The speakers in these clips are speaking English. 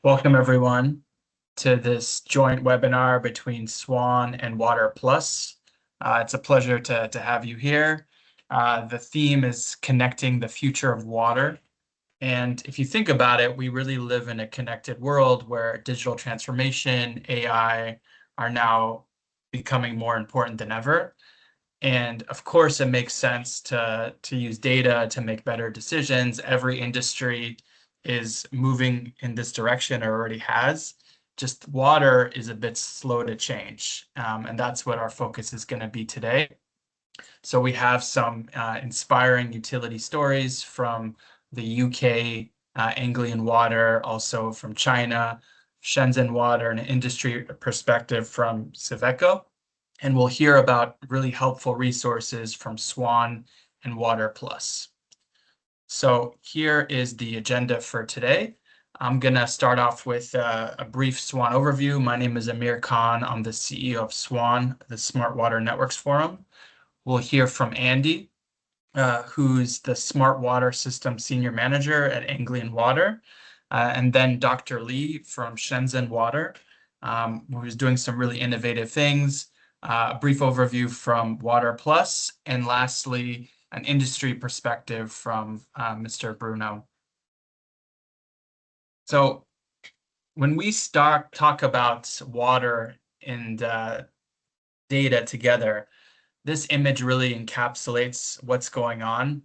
Welcome everyone to this joint webinar between SWAN and WaterPlus. It's a pleasure to have you here. The theme is connecting the future of water. And if you think about it, we really live in a connected world where digital transformation, AI are now becoming more important than ever. And of course, it makes sense to use data to make better decisions. Every industry is moving in this direction or already has. Just water is a bit slow to change. And that's what our focus is going to be today. So we have some inspiring utility stories from the UK, Anglian water, also from China, Shenzhen water, and an industry perspective from Siveco. And we'll hear about really helpful resources from SWAN and WaterPlus. So here is the agenda for today. I'm going to start off with a brief SWAN overview. My name is Amir Cahn. I'm the CEO of SWAN, the Smart Water Networks Forum. We'll hear from Andy, who's the Smart Water System Senior Manager at Anglian Water, and then Dr. Lee from Shenzhen Water, who's doing some really innovative things, a brief overview from WaterPlus, and lastly, an industry perspective from Mr. Bruno. So when we talk about water and data together, this image really encapsulates what's going on.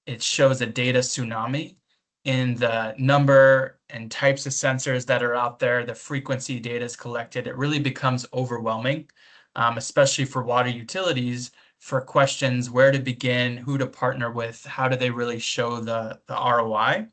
It shows a data tsunami in the number and types of sensors that are out there, the frequency data is collected. It really becomes overwhelming, especially for water utilities, for questions where to begin, who to partner with, how do they really show the ROI.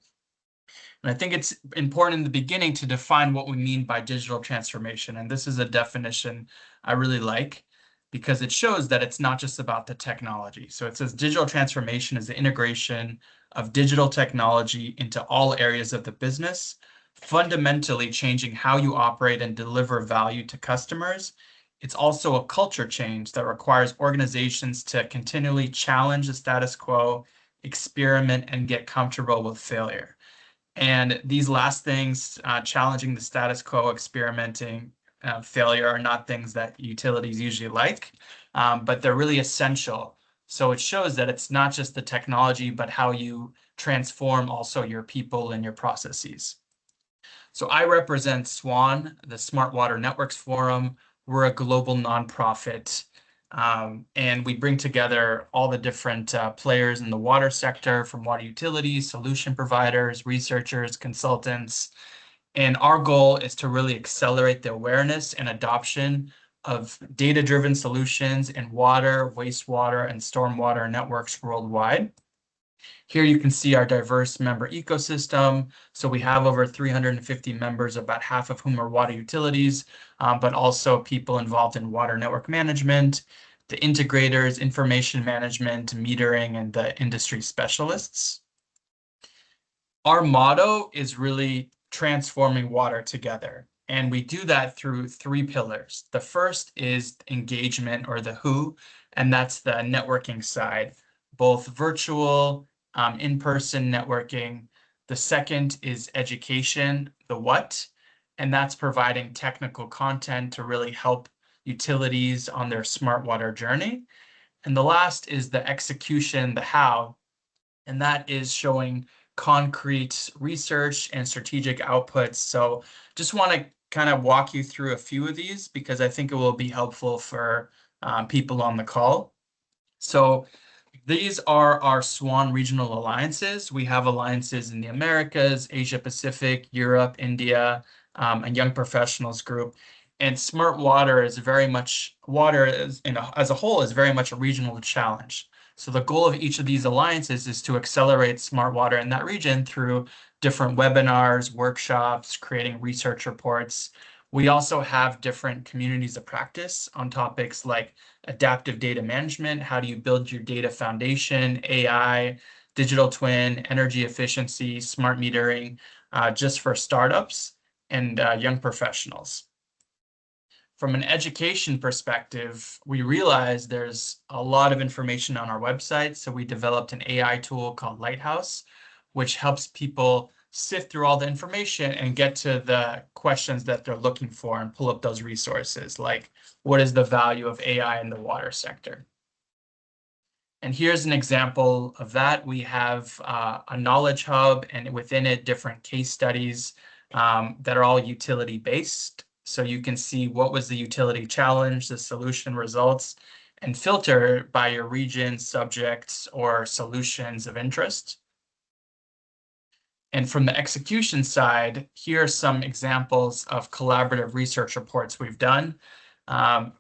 And I think it's important in the beginning to define what we mean by digital transformation. And this is a definition I really like because it shows that it's not just about the technology. So it says digital transformation is the integration of digital technology into all areas of the business, fundamentally changing how you operate and deliver value to customers. It's also a culture change that requires organizations to continually challenge the status quo, experiment, and get comfortable with failure. And these last things, challenging the status quo, experimenting, failure, are not things that utilities usually like, but they're really essential. So it shows that it's not just the technology, but how you transform also your people and your processes. So I represent SWAN, the Smart Water Networks Forum. We're a global nonprofit. And we bring together all the different players in the water sector, from water utilities, solution providers, researchers, consultants. And our goal is to really accelerate the awareness and adoption of data-driven solutions in water, wastewater, and stormwater networks worldwide. Here you can see our diverse member ecosystem. So we have over 350 members, about half of whom are water utilities, but also people involved in water network management, the integrators, information management, metering, and the industry specialists. Our motto is really transforming water together. And we do that through three pillars. The first is engagement, or the who, and that's the networking side, both virtual, in-person networking. The second is education, the what, and that's providing technical content to really help utilities on their smart water journey. And the last is the execution, the how, and that is showing concrete research and strategic outputs. So just want to kind of walk you through a few of these because I think it will be helpful for people on the call. So these are our SWAN regional alliances. We have alliances in the Americas, Asia Pacific, Europe, India, and Young Professionals Group. And smart water is very much, as a whole is very much a regional challenge. So the goal of each of these alliances is to accelerate smart water in that region through different webinars, workshops, creating research reports. We also have different communities of practice on topics like adaptive data management. How do you build your data foundation, AI, digital twin, energy efficiency, smart metering, just for startups and young professionals. From an education perspective, we realized there's a lot of information on our website. So we developed an AI tool called Lighthouse, which helps people sift through all the information and get to the questions that they're looking for and pull up those resources, like what is the value of AI in the water sector? And here's an example of that. We have a knowledge hub, and within it, different case studies that are all utility based. So you can see what was the utility challenge, the solution results, and filter by your region, subjects, or solutions of interest. And from the execution side, here are some examples of collaborative research reports we've done,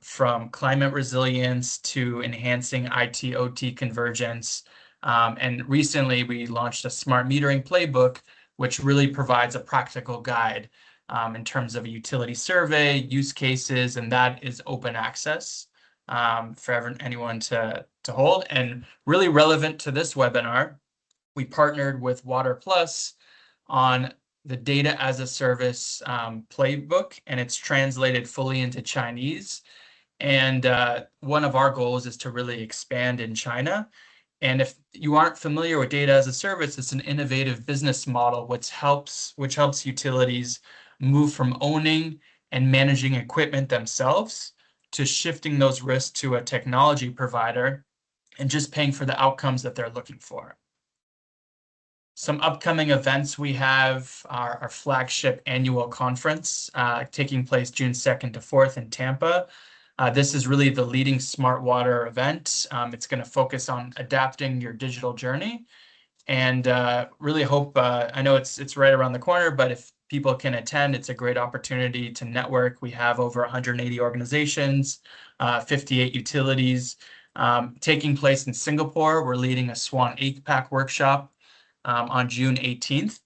from climate resilience to enhancing IT/OT convergence. And recently, we launched a smart metering playbook, which really provides a practical guide in terms of a utility survey, use cases, and that is open access for anyone to hold. And really relevant to this webinar, we partnered with WaterPlus on the data as a service playbook, and it's translated fully into Chinese. And one of our goals is to really expand in China. And if you aren't familiar with data as a service, it's an innovative business model which helps utilities move from owning and managing equipment themselves to shifting those risks to a technology provider and just paying for the outcomes that they're looking for. Some upcoming events we have are our flagship annual conference taking place June 2nd to 4th in Tampa. This is really the leading smart water event. It's going to focus on adapting your digital journey, and really hope, I know it's right around the corner, but if people can attend, it's a great opportunity to network. We have over 180 organizations, 58 utilities. Taking place in Singapore, we're leading a SWAN APAC workshop on June 18th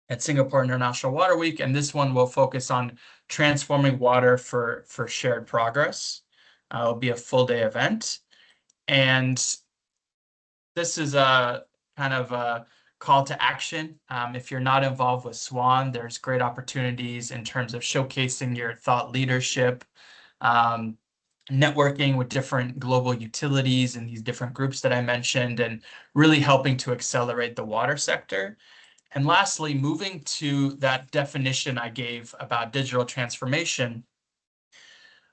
at Singapore International Water Week, and this one will focus on transforming water for shared progress. It'll be a full day event, and this is a kind of a call to action. If you're not involved with SWAN, there's great opportunities in terms of showcasing your thought leadership, networking with different global utilities and these different groups that I mentioned, and really helping to accelerate the water sector. And lastly, moving to that definition I gave about digital transformation,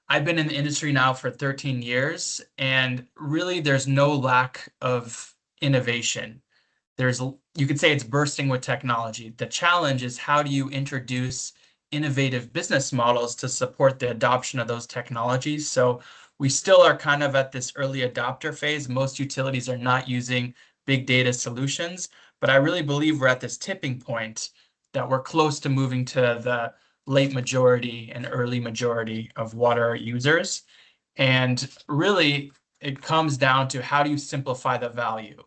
I've been in the industry now for 13 years, and really there's no lack of innovation. You could say it's bursting with technology. The challenge is, how do you introduce innovative business models to support the adoption of those technologies? So we still are kind of at this early adopter phase. Most utilities are not using big data solutions, but I really believe we're at this tipping point that we're close to moving to the late majority and early majority of water users. And really, it comes down to, how do you simplify the value?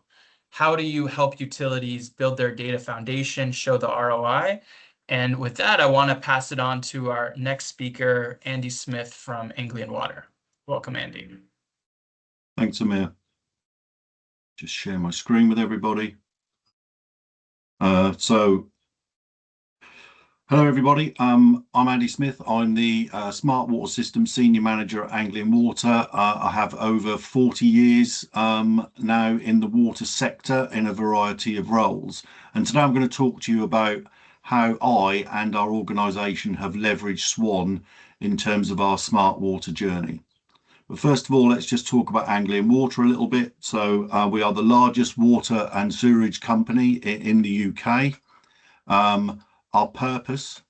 How do you help utilities build their data foundation, show the ROI? And with that, I want to pass it on to our next speaker, Andy Smith from Anglian Water. Welcome, Andy. Thanks, Amir. Just share my screen with everybody. Hello, everybody. I'm Andy Smith. I'm the Smart Water Systems Senior Manager at Anglian Water. I have over 40 years now in the water sector in a variety of roles. And today I'm going to talk to you about how I and our organisation have leveraged SWAN in terms of our smart water journey. But first of all, let's just talk about Anglian Water a little bit. So we are the largest water and sewerage company in the UK. Our purpose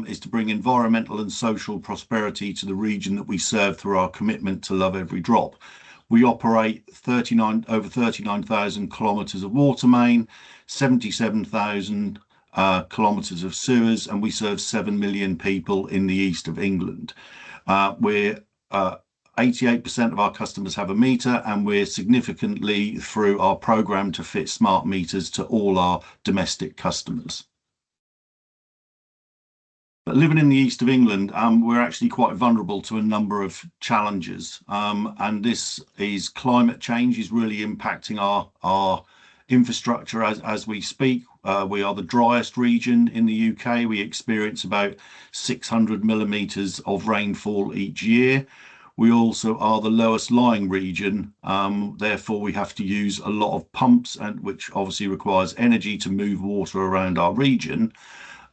is to bring environmental and social prosperity to the region that we serve through our commitment to love every drop. We operate over 39,000 kilometres of water main, 77,000 kilometres of sewers, and we serve 7 million people in the east of England. 88% of our customers have a meter, and we're significantly through our programme to fit smart meters to all our domestic customers. But living in the east of England, we're actually quite vulnerable to a number of challenges, and this is climate change is really impacting our infrastructure as we speak. We are the driest region in the UK. We experience about 600 millimetres of rainfall each year. We also are the lowest lying region. Therefore, we have to use a lot of pumps, and which obviously requires energy to move water around our region.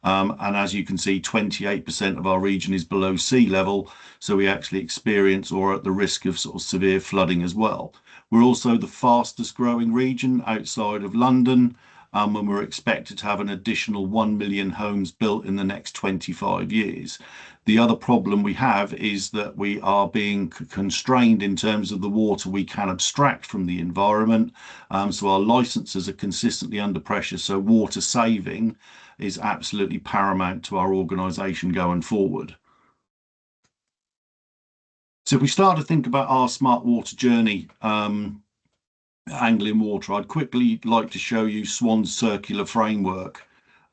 And as you can see, 28% of our region is below sea level. So we actually experience or are at the risk of sort of severe flooding as well. We're also the fastest growing region outside of London. And we're expected to have an additional 1 million homes built in the next 25 years. The other problem we have is that we are being constrained in terms of the water we can abstract from the environment. So our licenses are consistently under pressure. So water saving is absolutely paramount to our organisation going forward. So if we start to think about our smart water journey, Anglian Water, I'd quickly like to show you SWAN's circular framework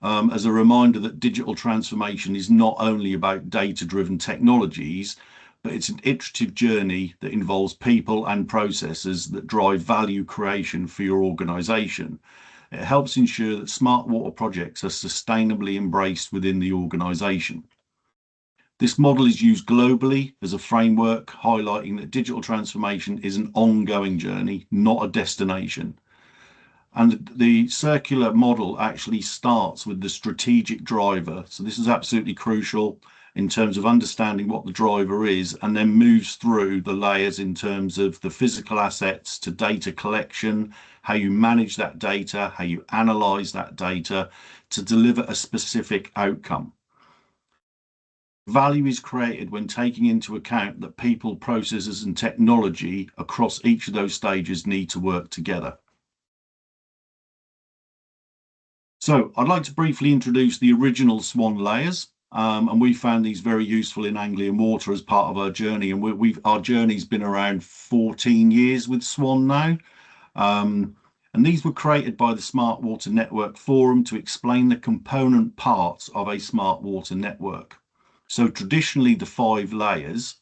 as a reminder that digital transformation is not only about data-driven technologies, but it's an iterative journey that involves people and processes that drive value creation for your organisation. It helps ensure that smart water projects are sustainably embraced within the organisation. This model is used globally as a framework, highlighting that digital transformation is an ongoing journey, not a destination. And the circular model actually starts with the strategic driver. So this is absolutely crucial in terms of understanding what the driver is, and then moves through the layers in terms of the physical assets to data collection, how you manage that data, how you analyze that data to deliver a specific outcome. Value is created when taking into account that people, processes, and technology across each of those stages need to work together. So I'd like to briefly introduce the original SWAN layers. And we found these very useful in Anglian Water as part of our journey. And our journey's been around 14 years with SWAN now. And these were created by the Smart Water Network Forum to explain the component parts of a smart water network. So traditionally, the 5 layers,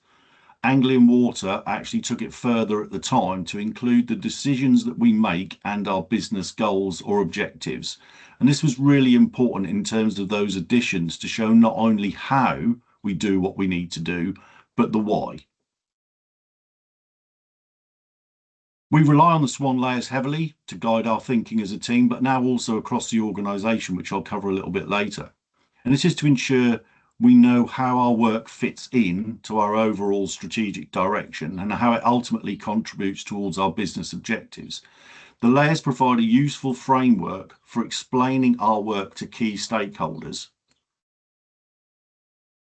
Anglian Water actually took it further at the time to include the decisions that we make and our business goals or objectives. And this was really important in terms of those additions to show not only how we do what we need to do, but the why. We rely on the SWAN layers heavily to guide our thinking as a team, but now also across the organisation, which I'll cover a little bit later. And this is to ensure we know how our work fits in to our overall strategic direction and how it ultimately contributes towards our business objectives. The layers provide a useful framework for explaining our work to key stakeholders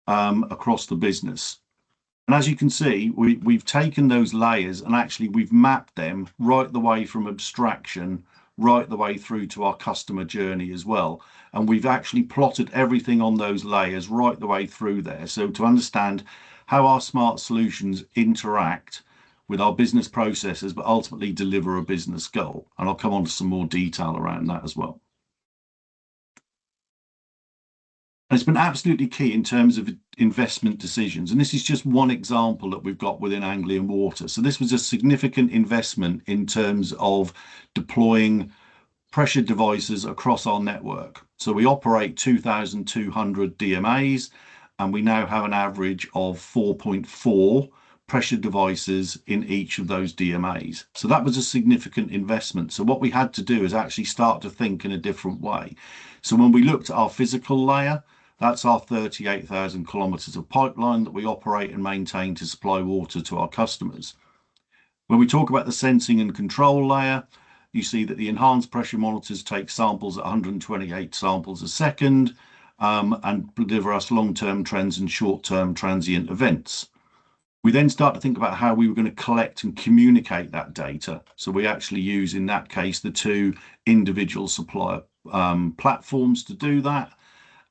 across the business. And as you can see, we've taken those layers and actually we've mapped them right the way from abstraction, right the way through to our customer journey as well. And we've actually plotted everything on those layers right the way through there. So to understand how our smart solutions interact with our business processes, but ultimately deliver a business goal. And I'll come on to some more detail around that as well. And it's been absolutely key in terms of investment decisions. And this is just one example that we've got within Anglian Water. So this was a significant investment in terms of deploying pressure devices across our network. So we operate 2,200 DMAs, and we now have an average of 4.4 pressure devices in each of those DMAs. So that was a significant investment. So what we had to do is actually start to think in a different way. So when we looked at our physical layer, that's our 38,000 kilometers of pipeline that we operate and maintain to supply water to our customers. When we talk about the sensing and control layer, you see that the enhanced pressure monitors take samples at 128 samples a second and deliver us long-term trends and short-term transient events. We then start to think about how we were going to collect and communicate that data. So we actually use, in that case, the 2 individual supplier platforms to do that.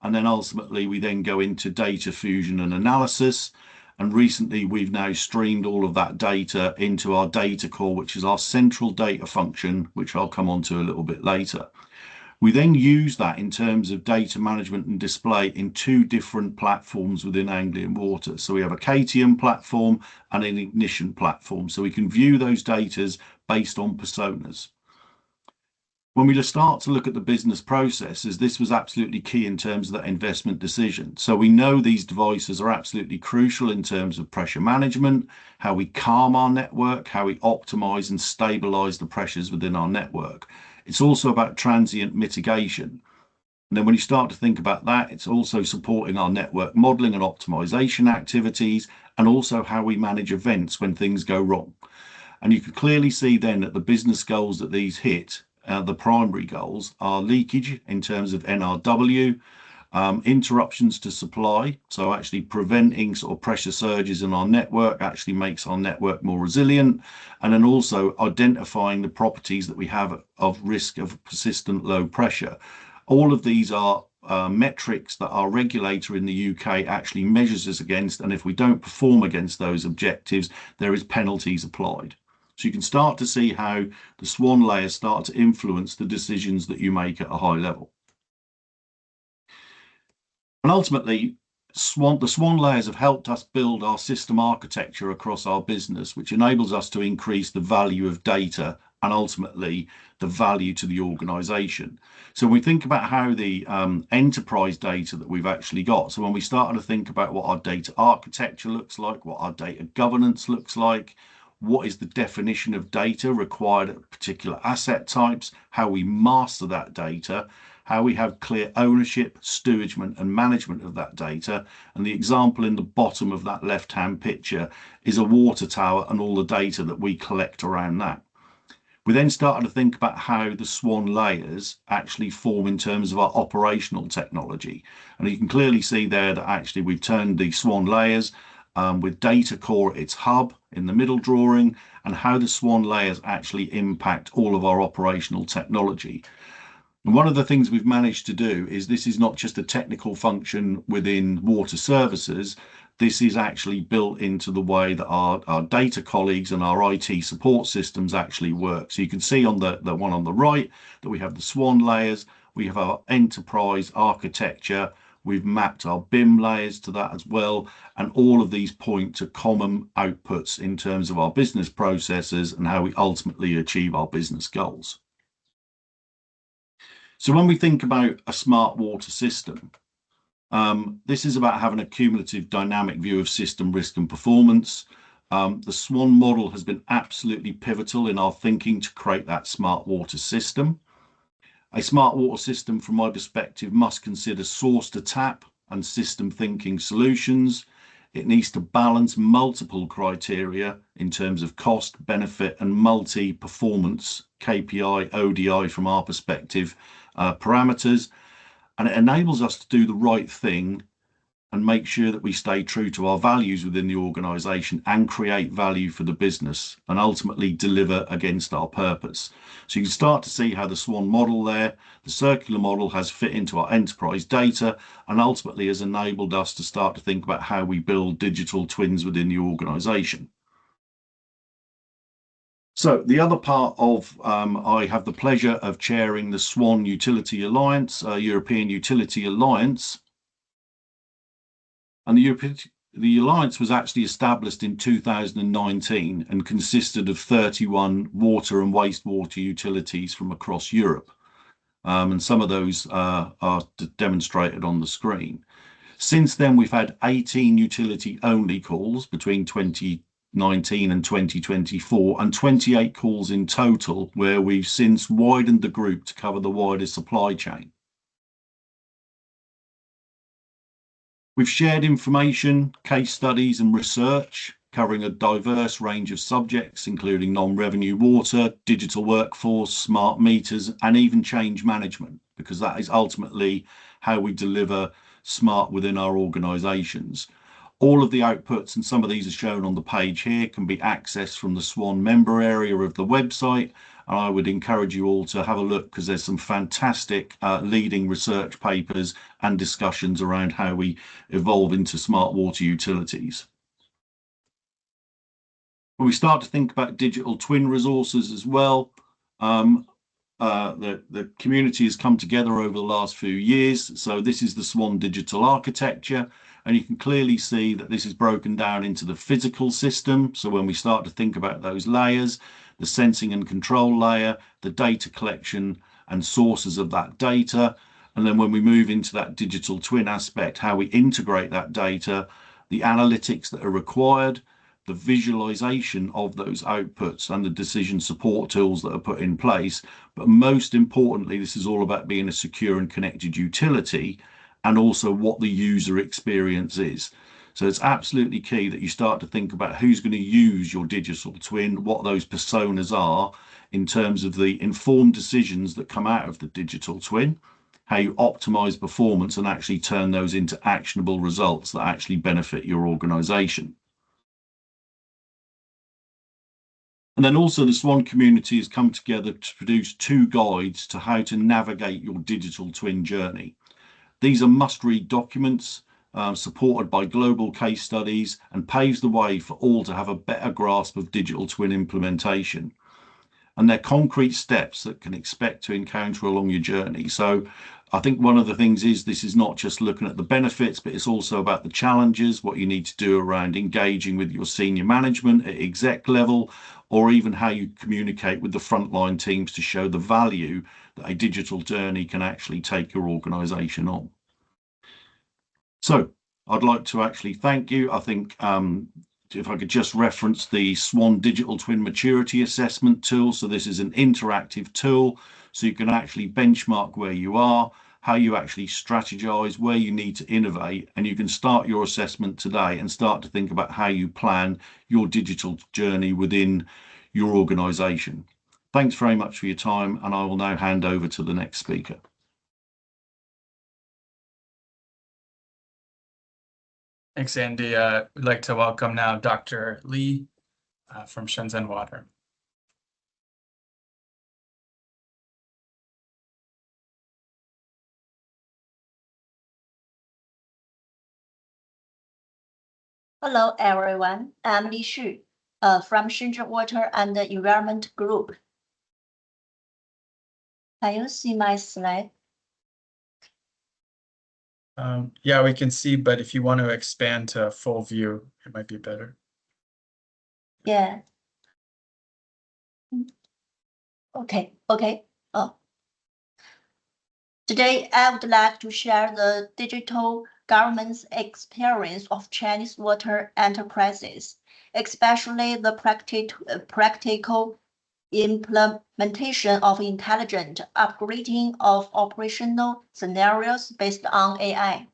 And then ultimately, we then go into data fusion and analysis. And recently, we've now streamed all of that data into our data core, which is our central data function, which I'll come on to a little bit later. We then use that in terms of data management and display in 2 different platforms within Anglian Water. So we have a KTM platform and an ignition platform. So we can view those datas based on personas. When we start to look at the business processes, this was absolutely key in terms of that investment decision. So we know these devices are absolutely crucial in terms of pressure management, how we calm our network, how we optimize and stabilize the pressures within our network. It's also about transient mitigation. And then when you start to think about that, it's also supporting our network modeling and optimization activities, and also how we manage events when things go wrong. And you can clearly see then that the business goals that these hit, the primary goals, are leakage in terms of NRW, interruptions to supply. So actually preventing sort of pressure surges in our network actually makes our network more resilient. And then also identifying the properties that we have of risk of persistent low pressure. All of these are metrics that our regulator in the UK actually measures us against. And if we don't perform against those objectives, there is penalties applied. So you can start to see how the SWAN layers start to influence the decisions that you make at a high level. And ultimately, the SWAN layers have helped us build our system architecture across our business, which enables us to increase the value of data and ultimately the value to the organization. So when we think about how the enterprise data that we've actually got, so when we started to think about what our data architecture looks like, what our data governance looks like, what is the definition of data required at particular asset types, how we master that data, how we have clear ownership, stewardship, and management of that data. And the example in the bottom of that left-hand picture is a water tower and all the data that we collect around that. We then started to think about how the SWAN layers actually form in terms of our operational technology. And you can clearly see there that actually we've turned the SWAN layers with data core at its hub in the middle drawing, and how the SWAN layers actually impact all of our operational technology. And one of the things we've managed to do is this is not just a technical function within water services. This is actually built into the way that our data colleagues and our IT support systems actually work. So you can see on the one on the right that we have the SWAN layers, we have our enterprise architecture, we've mapped our BIM layers to that as well, and all of these point to common outputs in terms of our business processes and how we ultimately achieve our business goals. So when we think about a smart water system, this is about having a cumulative dynamic view of system risk and performance. The SWAN model has been absolutely pivotal in our thinking to create that smart water system. A smart water system, from my perspective, must consider source to tap and system thinking solutions. It needs to balance multiple criteria in terms of cost, benefit, and multi-performance, KPI, ODI from our perspective, parameters. And it enables us to do the right thing and make sure that we stay true to our values within the organization and create value for the business and ultimately deliver against our purpose. So you can start to see how the SWAN model there, the circular model, has fit into our enterprise data and ultimately has enabled us to start to think about how we build digital twins within the organization. So the other part of, I have the pleasure of chairing the SWAN Utility Alliance, European Utility Alliance. And the Alliance was actually established in 2019 and consisted of 31 water and wastewater utilities from across Europe. And some of those are demonstrated on the screen. Since then, we've had 18 utility-only calls between 2019 and 2024, and 28 calls in total, where we've since widened the group to cover the wider supply chain. We've shared information, case studies and research covering a diverse range of subjects, including non-revenue water, digital workforce, smart meters, and even change management, because that is ultimately how we deliver smart within our organizations. All of the outputs, and some of these are shown on the page here, can be accessed from the SWAN member area of the website. And I would encourage you all to have a look, because there's some fantastic leading research papers and discussions around how we evolve into smart water utilities. When we start to think about digital twin resources as well, the community has come together over the last few years. So this is the SWAN digital architecture. And you can clearly see that this is broken down into the physical system. So when we start to think about those layers, the sensing and control layer, the data collection and sources of that data. And then when we move into that digital twin aspect, how we integrate that data, the analytics that are required, the visualization of those outputs and the decision support tools that are put in place. But most importantly, this is all about being a secure and connected utility, and also what the user experience is. So it's absolutely key that you start to think about who's going to use your digital twin, what those personas are in terms of the informed decisions that come out of the digital twin, how you optimize performance and actually turn those into actionable results that actually benefit your organization. And then also the SWAN community has come together to produce 2 guides to how to navigate your digital twin journey. These are must-read documents supported by global case studies, and paves the way for all to have a better grasp of digital twin implementation. And they're concrete steps that can expect to encounter along your journey. So I think one of the things is this is not just looking at the benefits, but it's also about the challenges, what you need to do around engaging with your senior management at exec level, or even how you communicate with the frontline teams to show the value that a digital journey can actually take your organization on. So I'd like to actually thank you. I think if I could just reference the SWAN Digital Twin Maturity Assessment tool. So this is an interactive tool, so you can actually benchmark where you are, how you actually strategize, where you need to innovate, and you can start your assessment today and start to think about how you plan your digital journey within your organization. Thanks very much for your time, and I will now hand over to the next speaker. Thanks, Andy. We'd like to welcome now Dr. Li from Shenzhen Water. Hello, everyone. I'm Li Xu from Shenzhen Water and Environment Group. Can you see my slide? Yeah, we can see, but if you want to expand to full view, it might be better. Yeah. Okay. Oh. Today, I would like to share the digital governance experience of Chinese water enterprises, especially the practical implementation of intelligent upgrading of operational scenarios based on AI.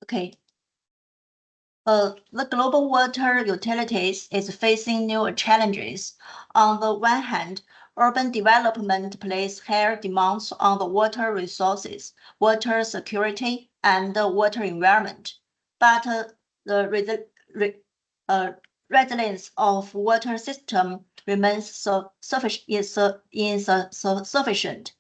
Okay. The global water utilities is facing new challenges. On the one hand, urban development places higher demands on the water resources, water security, and the water environment. But the resilience of water system remains insufficient.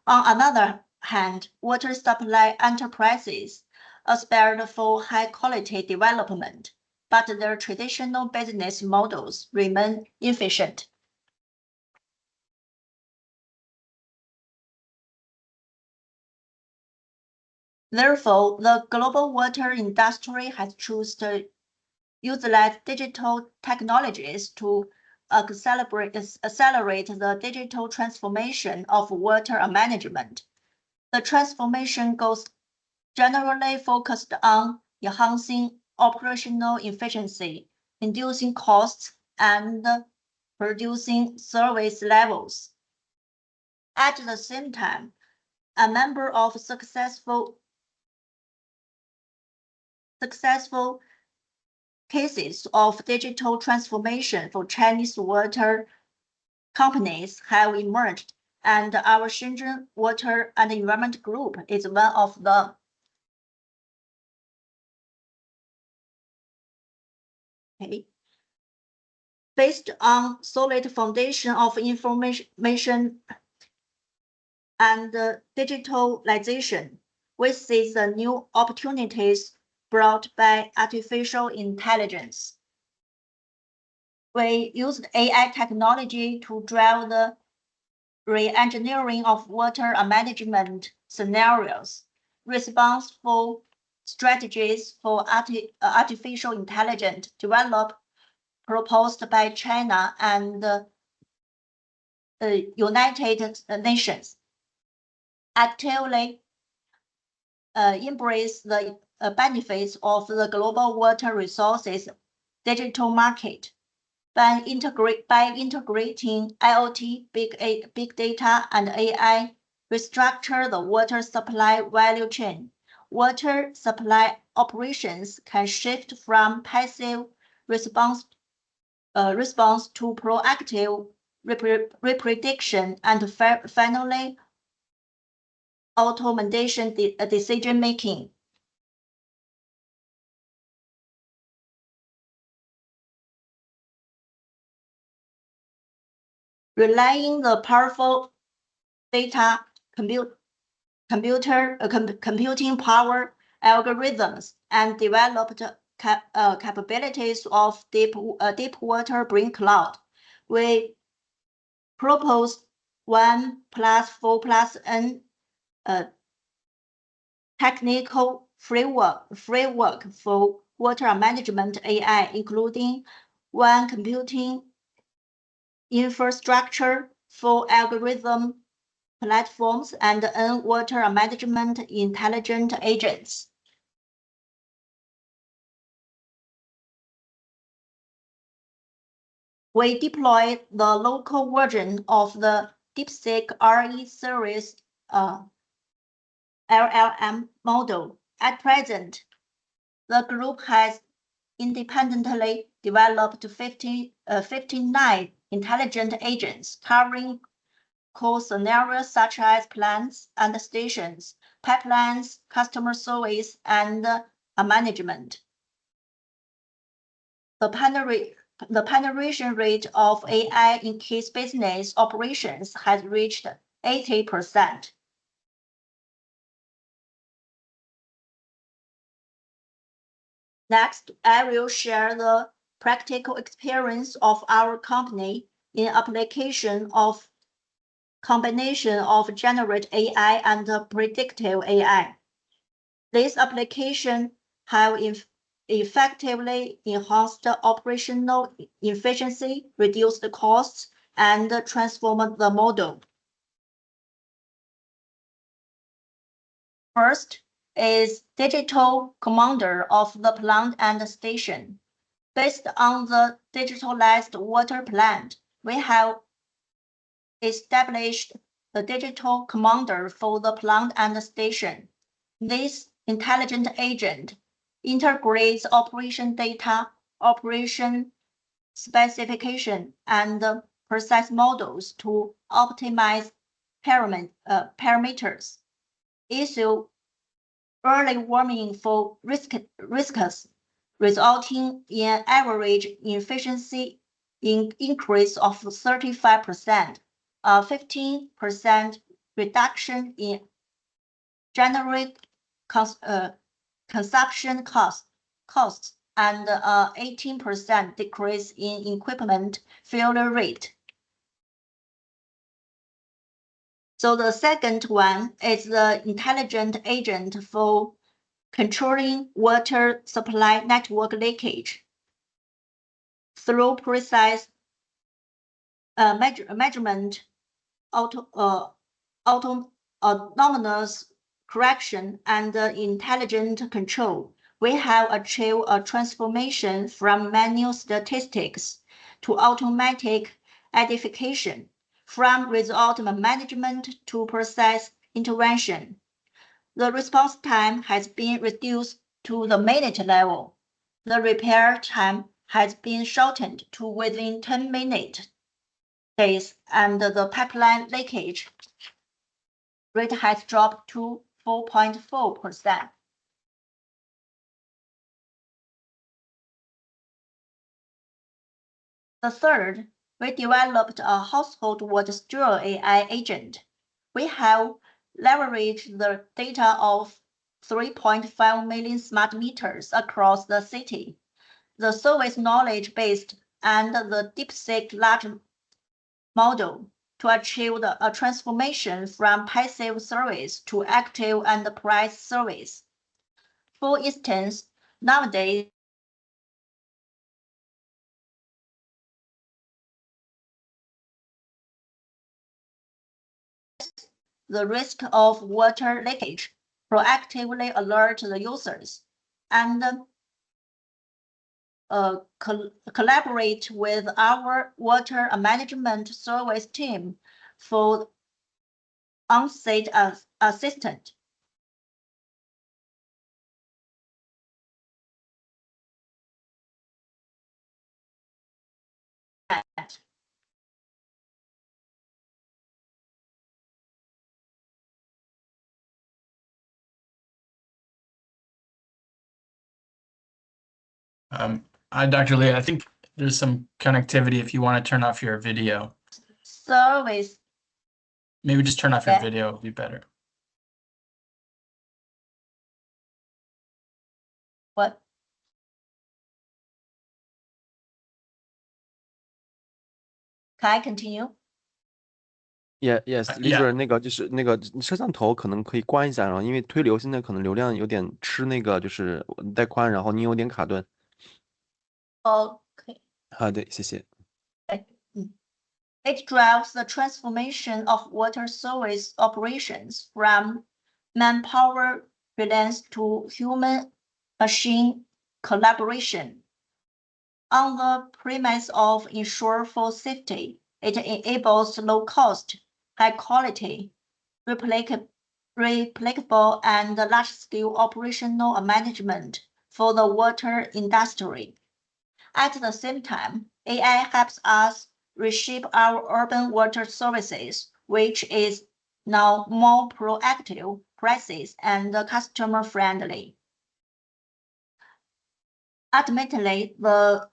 On another hand, water supply enterprises aspire for high-quality development, but their traditional business models remain inefficient. Therefore, the global water industry has chosen to utilize digital technologies to accelerate the digital transformation of water management. The transformation goes generally focused on enhancing operational efficiency, reducing costs, and producing service levels. At the same time, a number of successful cases of digital transformation for Chinese water companies have emerged, and our Shenzhen Water and Environment Group is one of them. Okay. Based on solid foundation of information and digitalization, we see the new opportunities brought by artificial intelligence. We used AI technology to drive the re-engineering of water management scenarios, responsible strategies for artificial intelligence developed proposed by China and the United Nations actively embrace the benefits of the global water resources digital market by integrating IoT, big data, and AI, restructure the water supply value chain. Water supply operations can shift from passive response to proactive reprediction and finally automation decision making. Relying the powerful data computing power algorithms and developed capabilities of deep water brain cloud, we propose SWAN-WaterPlus technical framework for water management AI, including one computing infrastructure for algorithm platforms and water management intelligent agents. We deployed the local version of the DeepSeek RE series LLM model. At present, the group has independently developed 59 intelligent agents covering core scenarios such as plants and stations, pipelines, customer service, and management. The penetration rate of AI in case business operations has reached 80%. Next, I will share the practical experience of our company in application of combination of generate AI and predictive AI. This application have effectively enhanced operational efficiency, reduced costs, and transformed the model. First is digital commander of the plant and station. Based on the digitalized water plant, we have established the digital commander for the plant and station. This intelligent agent integrates operation data, operation specification, and process models to optimize parameters. Issue early warning for risks, resulting in average efficiency increase of 35%, a 15% reduction in generate consumption costs, and 18% decrease in equipment failure rate. So the second one is the intelligent agent for controlling water supply network leakage. Through precise measurement, autonomous correction, and intelligent control, we have achieved a transformation from manual statistics to automatic identification, from result management to process intervention. The response time has been reduced to the minute level. The repair time has been shortened to within 10 days, and the pipeline leakage rate has dropped to 4.4%. The third, we developed a household water steward AI agent. We have leveraged the data of 3.5 million smart meters across the city, the service knowledge based, and the DeepSeek large model to achieve a transformation from passive service to active enterprise service. For instance, nowadays, the risk of water leakage, proactively alert the users, and collaborate with our water management service team for on-site assistance. Dr. Lee, I think there's some connectivity if you want to turn off your video. Service. Maybe just turn off your video would be better. What? Can I continue? Yes, Liver，那个就是那个摄像头可能可以关一下，然后因为推流现在可能流量有点吃那个，就是带宽，然后你有点卡顿。Okay. 好的，谢谢。It drives the transformation of water service operations from manpower reliance to human-machine collaboration. On the premise of ensure for safety, it enables low-cost, high-quality, replicable, and large-scale operational management for the water industry. At the same time, AI helps us reshape our urban water services, which is now more proactive, precise, and customer-friendly. Ultimately, the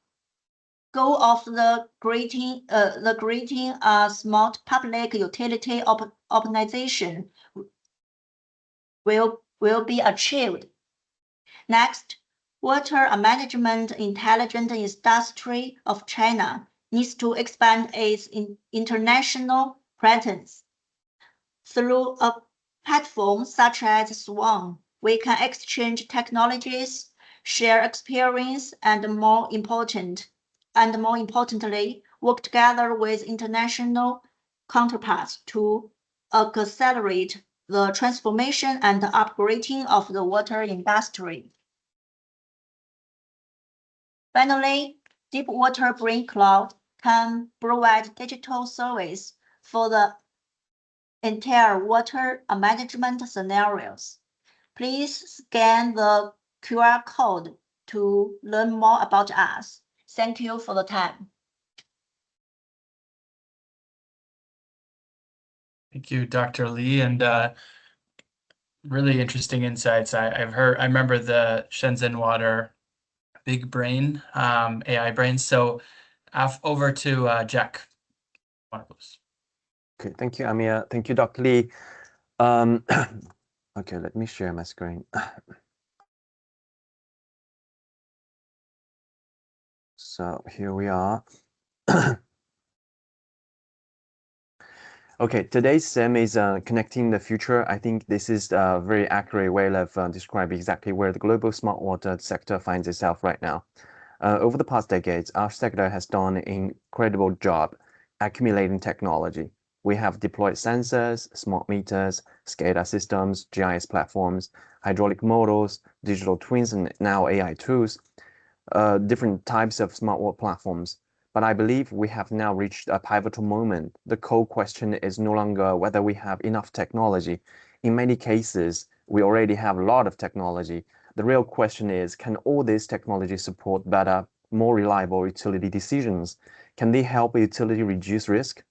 goal of the creating a smart public utility organization will be achieved. Next, water management intelligent industry of China needs to expand its international presence. Through a platform such as SWAN, we can exchange technologies, share experience, and more importantly, work together with international counterparts to accelerate the transformation and upgrading of the water industry. Finally, deep water brain cloud can provide digital service for the entire water management scenarios. Please scan the QR code to learn more about us. Thank you for the time. Thank you, Dr. Lee, and really interesting insights. I remember the Shenzhen Water big brain, AI brain. So over to Jack. Okay, thank you, Amir. Thank you, Dr. Lee. Okay, let me share my screen. So here we are. Okay, today's sim is connecting the future. I think this is a very accurate way of describing exactly where the global smart water sector finds itself right now. Over the past decades, our sector has done an incredible job accumulating technology. We have deployed sensors, smart meters, SCADA systems, GIS platforms, hydraulic models, digital twins, and now AI tools, different types of smart water platforms. But I believe we have now reached a pivotal moment. The core question is no longer whether we have enough technology. In many cases, we already have a lot of technology. The real question is, can all this technology support better, more reliable utility decisions? Can they help a utility reduce risk?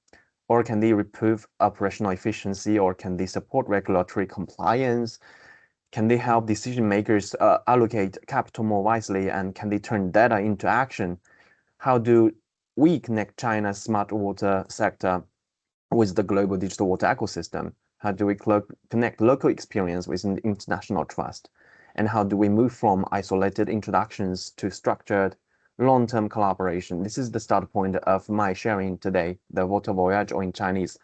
Or can they improve operational efficiency? Or can they support regulatory compliance? Can they help decision makers allocate capital more wisely? And can they turn data into action? How do we connect China's smart water sector with the global digital water ecosystem? How do we connect local experience with an international trust? And how do we move from isolated introductions to structured long-term collaboration? This is the start point of my sharing today, the water voyage, or in Chinese,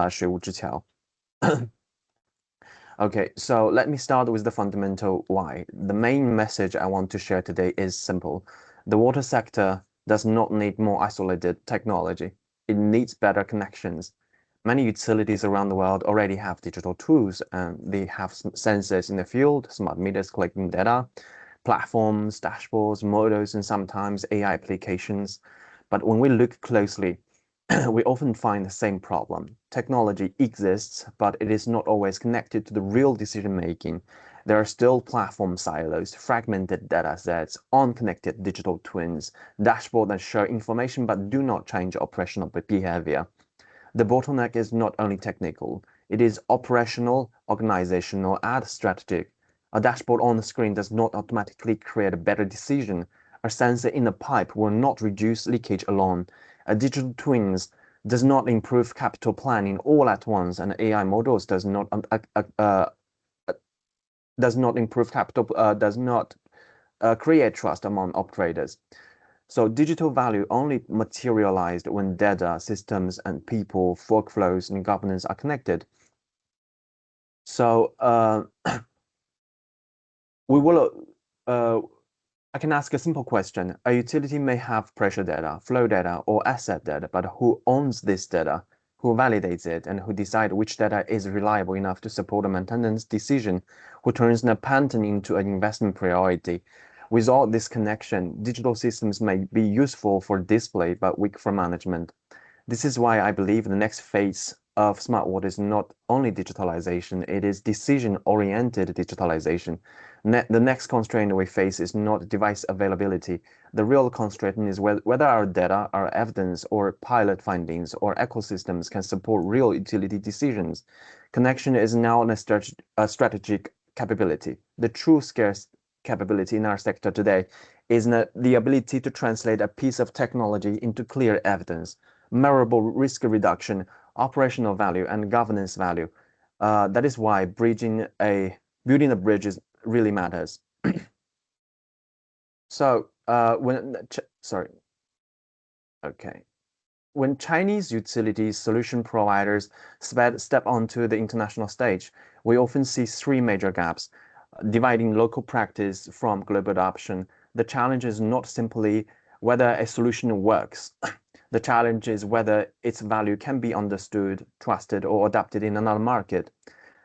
水无之桥. Okay, so let me start with the fundamental why. The main message I want to share today is simple. The water sector does not need more isolated technology. It needs better connections. Many utilities around the world already have digital tools, and they have sensors in the field, smart meters collecting data, platforms, dashboards, models, and sometimes AI applications. But when we look closely, we often find the same problem. Technology exists, but it is not always connected to the real decision-making. There are still platform silos, fragmented data sets, unconnected digital twins, dashboards that show information but do not change operational behavior. The bottleneck is not only technical, it is operational, organizational, and strategic. A dashboard on the screen does not automatically create a better decision. A sensor in a pipe will not reduce leakage alone. A digital twins does not improve capital planning all at once, and AI models does not improve capital, does not create trust among operators. So digital value only materialized when data, systems, and people, workflows, and governance are connected. So I can ask a simple question. A utility may have pressure data, flow data, or asset data, but who owns this data? Who validates it, and who decides which data is reliable enough to support a maintenance decision? Who turns a pattern into an investment priority? Without this connection, digital systems may be useful for display, but weak for management. This is why I believe the next phase of smart water is not only digitalization, it is decision-oriented digitalization. The next constraint we face is not device availability. The real constraint is whether our data, our evidence, or pilot findings, or ecosystems can support real utility decisions. Connection is now a strategic capability. The true scarce capability in our sector today is the ability to translate a piece of technology into clear evidence, measurable risk reduction, operational value, and governance value. That is why building a bridge really matters. So when Chinese utilities solution providers step onto the international stage, we often see three major gaps. Dividing local practice from global adoption. The challenge is not simply whether a solution works. The challenge is whether its value can be understood, trusted, or adapted in another market.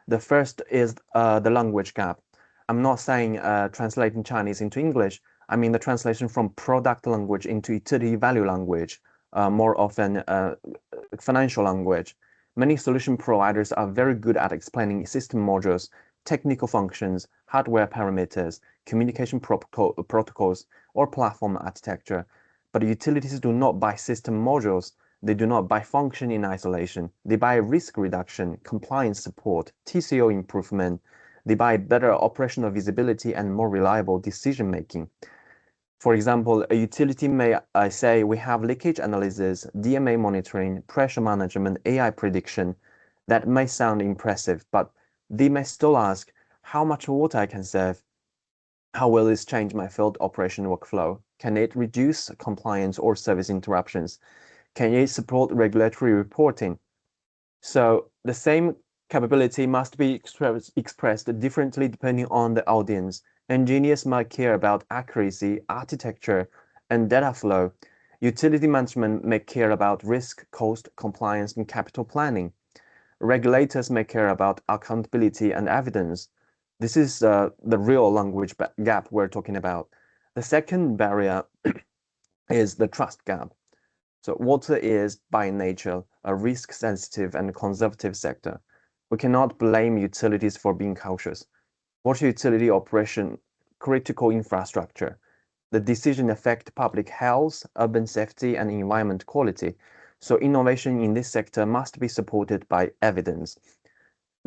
The first is the language gap. I'm not saying translating Chinese into English. I mean the translation from product language into utility value language, more often financial language. Many solution providers are very good at explaining system modules, technical functions, hardware parameters, communication protocols, or platform architecture. But utilities do not buy system modules. They do not buy function in isolation. They buy risk reduction, compliance support, TCO improvement. They buy better operational visibility and more reliable decision-making. For example, a utility may say we have leakage analysis, DMA monitoring, pressure management, AI prediction. That may sound impressive, but they may still ask how much water I can save. How will this change my field operation workflow? Can it reduce compliance or service interruptions? Can it support regulatory reporting? So the same capability must be expressed differently depending on the audience. Engineers might care about accuracy, architecture, and data flow. Utility management may care about risk, cost, compliance, and capital planning. Regulators may care about accountability and evidence. This is the real language gap we're talking about. The second barrier is the trust gap. So water is, by nature, a risk-sensitive and conservative sector. We cannot blame utilities for being cautious. Water utility operation critical infrastructure. The decision affect public health, urban safety, and environment quality. So innovation in this sector must be supported by evidence.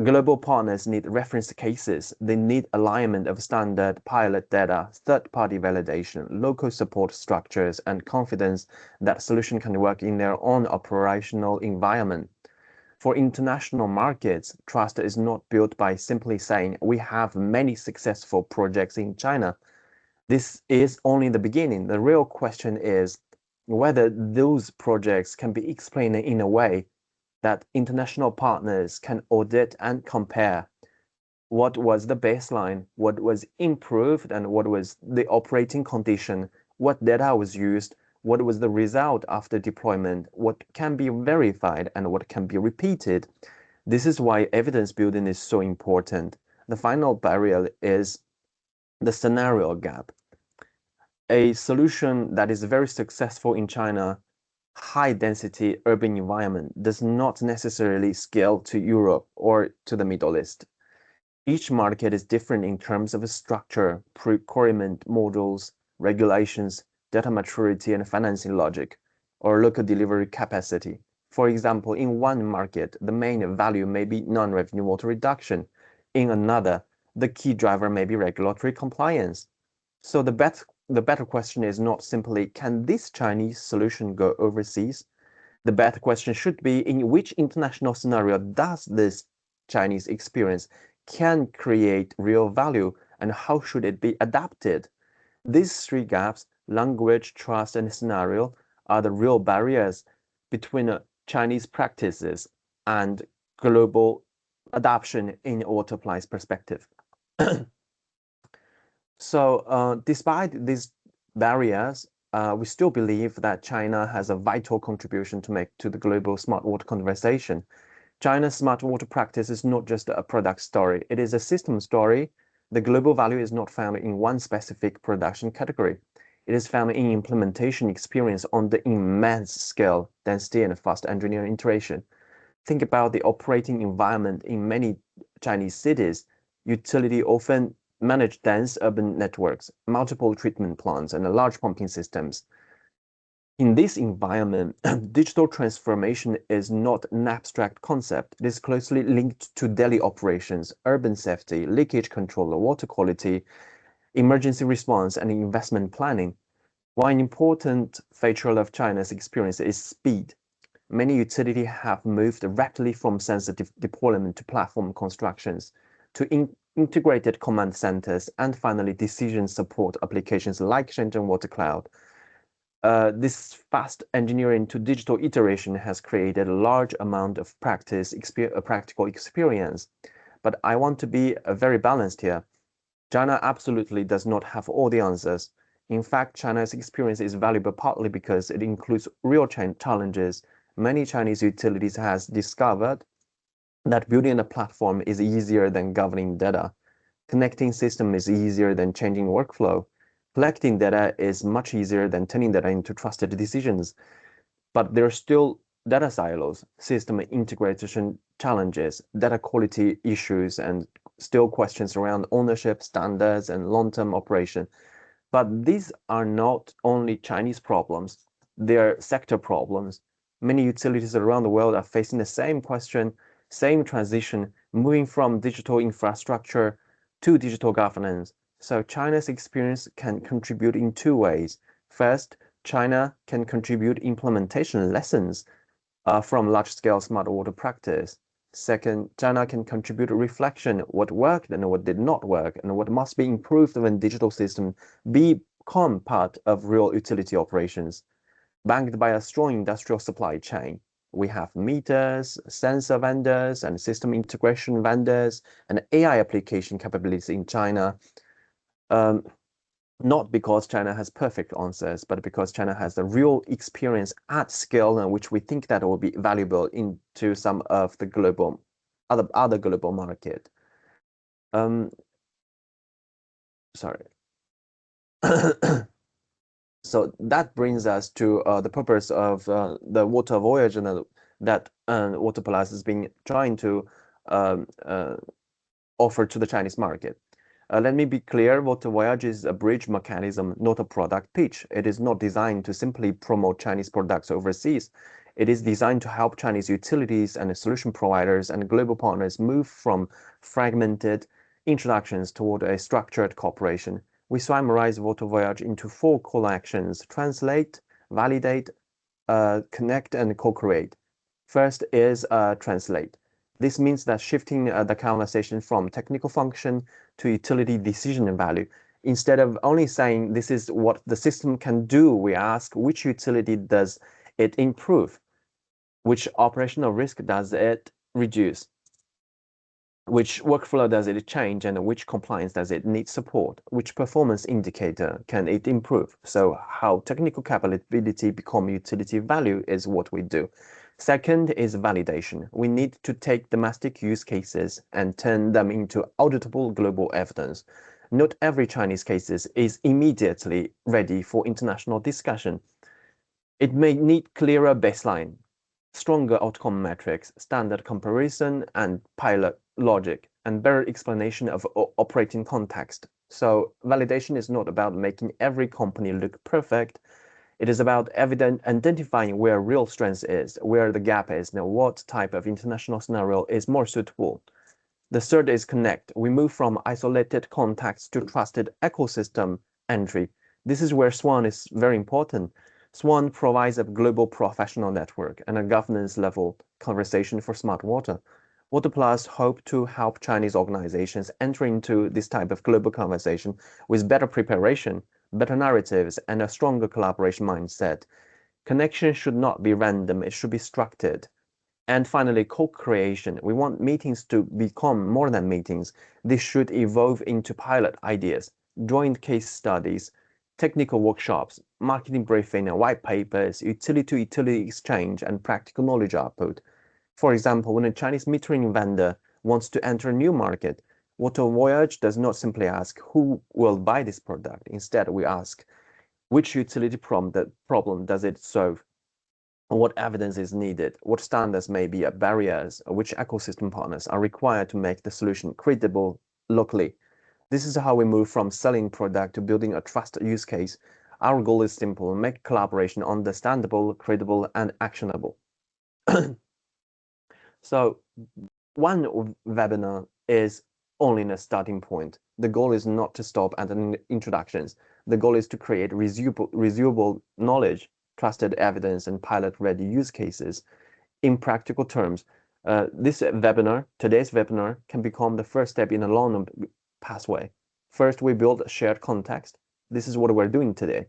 Global partners need reference cases. They need alignment of standard pilot data, third-party validation, local support structures, and confidence that solution can work in their own operational environment. For international markets, trust is not built by simply saying we have many successful projects in China. This is only the beginning. The real question is whether those projects can be explained in a way that international partners can audit and compare what was the baseline, what was improved, and what was the operating condition, what data was used, what was the result after deployment, what can be verified, and what can be repeated. This is why evidence building is so important. The final barrier is the scenario gap. A solution that is very successful in China, high density urban environment, does not necessarily scale to Europe or to the Middle East. Each market is different in terms of structure, procurement models, regulations, data maturity, and financing logic, or local delivery capacity. For example, in one market, the main value may be non-revenue water reduction. In another, the key driver may be regulatory compliance. So the better question is not simply, can this Chinese solution go overseas? The better question should be, in which international scenario does this Chinese experience can create real value, and how should it be adapted? These three gaps, language, trust, and scenario, are the real barriers between Chinese practices and global adoption in WaterPlus perspective. So despite these barriers, we still believe that China has a vital contribution to make to the global smart water conversation. China's smart water practice is not just a product story, it is a system story. The global value is not found in one specific production category. It is found in implementation experience on the immense scale, density, and fast engineering iteration. Think about the operating environment in many Chinese cities. Utility often manage dense urban networks, multiple treatment plants, and large pumping systems. In this environment, digital transformation is not an abstract concept. It is closely linked to daily operations, urban safety, leakage control, water quality, emergency response, and investment planning. One important feature of China's experience is speed. Many utilities have moved rapidly from sensitive deployment to platform constructions, to integrated command centers, and finally decision support applications like Shenzhen Water Cloud. This fast engineering to digital iteration has created a large amount of practical experience. But I want to be very balanced here. China absolutely does not have all the answers. In fact, China's experience is valuable partly because it includes real challenges. Many Chinese utilities has discovered that building a platform is easier than governing data. Connecting system is easier than changing workflow. Collecting data is much easier than turning data into trusted decisions. But there are still data silos, system integration challenges, data quality issues, and still questions around ownership, standards, and long-term operation. But these are not only Chinese problems, they are sector problems. Many utilities around the world are facing the same question, same transition, moving from digital infrastructure to digital governance. So China's experience can contribute in two ways. First, China can contribute implementation lessons from large-scale smart water practice. Second, China can contribute reflection, what worked and what did not work, and what must be improved when digital systems become part of real utility operations. Backed by a strong industrial supply chain, we have meters, sensor vendors, and system integration vendors, and AI application capabilities in China. Not because China has perfect answers, but because China has the real experience at scale, and which we think that will be valuable into some of the global other global market. Sorry. So that brings us to the purpose of the water voyage and that WaterPlus has been trying to offer to the Chinese market. Let me be clear, Water Voyage is a bridge mechanism, not a product pitch. It is not designed to simply promote Chinese products overseas. It is designed to help Chinese utilities and solution providers and global partners move from fragmented introductions toward a structured cooperation. We summarize Water Voyage into 4 core actions: translate, validate, connect, and co-create. First is translate. This means that shifting the conversation from technical function to utility decision value. Instead of only saying this is what the system can do, we ask which utility does it improve? Which operational risk does it reduce? Which workflow does it change, and which compliance does it need support? Which performance indicator can it improve? So how technical capability become utility value is what we do. Second is validation. We need to take domestic use cases and turn them into auditable global evidence. Not every Chinese case is immediately ready for international discussion. It may need clearer baseline, stronger outcome metrics, standard comparison, and pilot logic, and better explanation of operating context. So validation is not about making every company look perfect. It is about identifying where real strength is, where the gap is, and what type of international scenario is more suitable. The third is connect. We move from isolated contacts to trusted ecosystem entry. This is where SWAN is very important. SWAN provides a global professional network and a governance level conversation for smart water. WaterPlus hope to help Chinese organizations enter into this type of global conversation with better preparation, better narratives, and a stronger collaboration mindset. Connection should not be random, it should be structured. And finally, co-creation. We want meetings to become more than meetings. They should evolve into pilot ideas, joint case studies, technical workshops, marketing briefing, and white papers, utility-to-utility exchange, and practical knowledge output. For example, when a Chinese metering vendor wants to enter a new market, Water Voyage does not simply ask who will buy this product. Instead, we ask which utility problem does it solve? What evidence is needed? What standards may be barriers? Which ecosystem partners are required to make the solution credible locally? This is how we move from selling product to building a trusted use case. Our goal is simple: make collaboration understandable, credible, and actionable. So one webinar is only a starting point. The goal is not to stop at introductions. The goal is to create reusable knowledge, trusted evidence, and pilot-ready use cases. In practical terms, today's webinar, can become the first step in a long pathway. First, we build a shared context. This is what we're doing today.